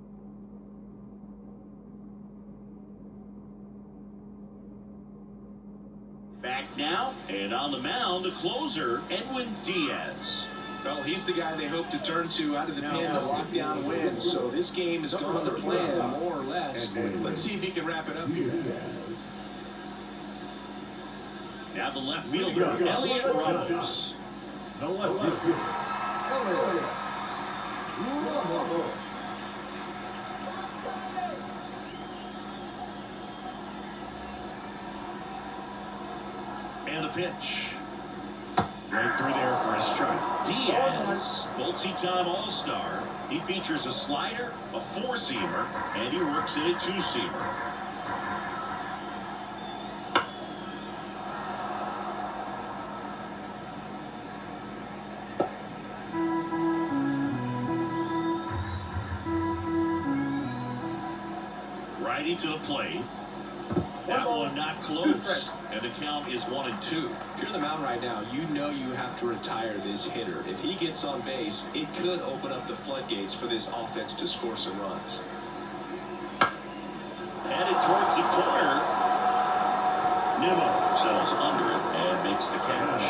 Back now, and on the mound, the closer, Edwin Diaz. Well, he's the guy they hope to turn to out of the pen to lock down wins. So this game has gone to plan, more or less. Let's see if he can wrap it up here. Now the left fielder, Elliot Ramos. The left fielder. And the pitch. Right through there for a strike. Diaz, multi-time All-Star. He features a slider, a four-seamer, and he works in a two-seamer. Righty to the plate. That one not close, and the count is 1-2. If you're the mound right now, you know you have to retire this hitter. If he gets on base, it could open up the floodgates for this offense to score some runs. Headed towards the corner. Nimmo settles under it and makes the catch.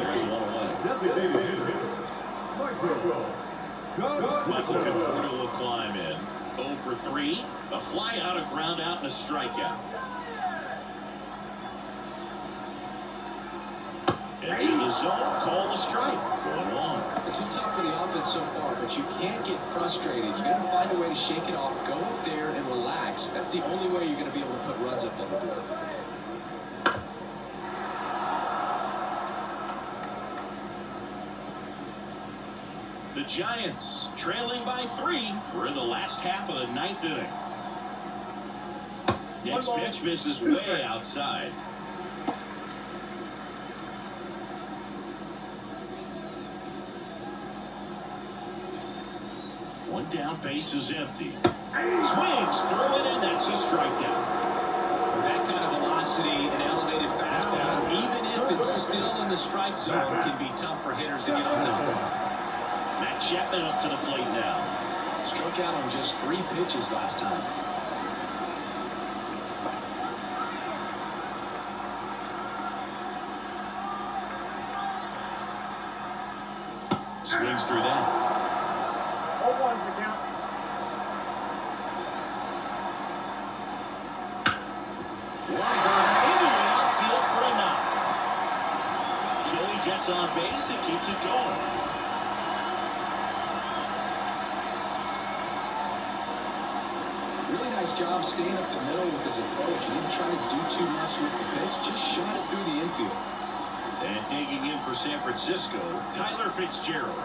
There's one away. Michael Conforto will climb in. 0 for 3. A fly out, a ground out, and a strikeout. Edge in the zone, call the strike. 1-1. It's been tough for the offense so far, but you can't get frustrated. You got to find a way to shake it off, go up there and relax. That's the only way you're going to be able to put runs up on the board. The Giants trailing by 3. We're in the last half of the 9th inning. Next pitch misses way outside. One down, base is empty. Swings through it, and that's a strikeout. With that kind of velocity and elevated fastball, even if it's still in the strike zone, can be tough for hitters to get on top of. Matt Chapman up to the plate now. Struck out on just 3 pitches last time. Swings through that. 0-1's the count. One burn into the outfield for a knock. Joey gets on base and keeps it going. Really nice job staying up the middle with his approach. He didn't try to do too much with the pitch, just shot it through the infield. And digging in for San Francisco, Tyler Fitzgerald.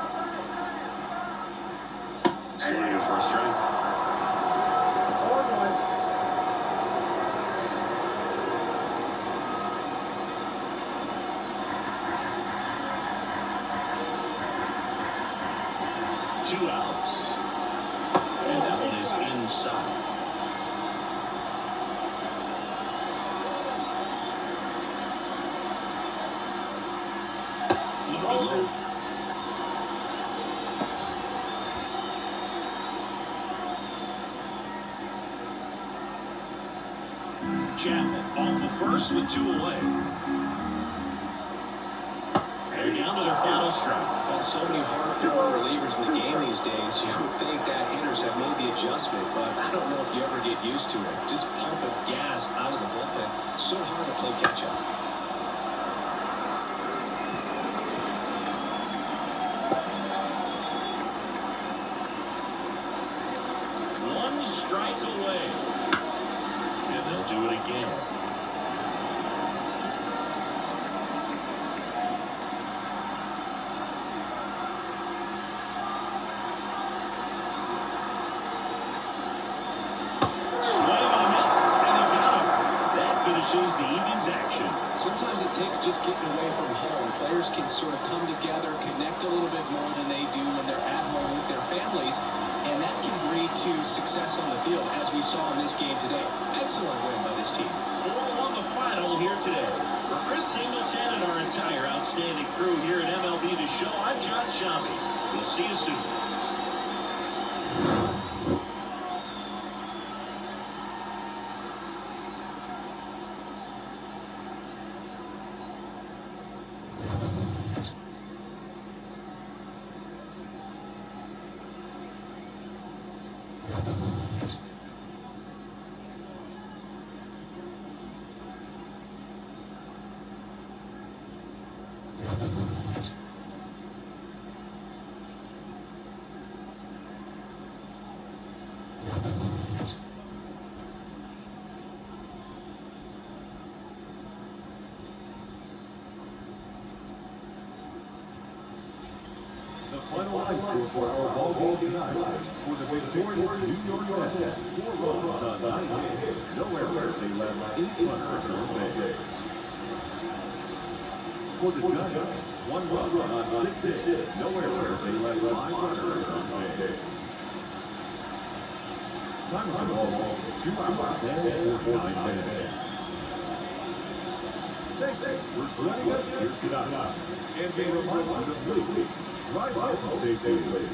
Slider for a strike. 4-1. 2 outs. And that one is inside. Low. Chapman off the first with 2 away. They're down to their final strike. Well, so many hard-throwing relievers in the game these days, you would think that hitters have made the adjustment, but I don't know if you ever get used to it. Just pumping gas out of the bullpen. So hard to play catch-up. Strike away. And they'll do it again. Swing and a miss, and he got him. That finishes the evening's action. Sometimes sometimes it takes just getting away from home. Players can sort of come together, connect a little bit more than they do when they're at home with their families, and that can lead to success on the field, as we saw in this game today. Excellent win by this team. 4-1 the final here today. For Chris Singleton and our entire outstanding crew here at MLB The Show, I'm John Shambi. We'll see you soon. The final line score for our ball game tonight for the victorious New York Mets. 4 runs on 9 hits, no errors. They left 8 runners on base. For the Giants, 1 run on 6 hits, no errors. They left 5 runners on base. Time of the ball, 2 hours and 49 minutes. Thanks for joining us here tonight. And be reminded to please drive by and stay safe.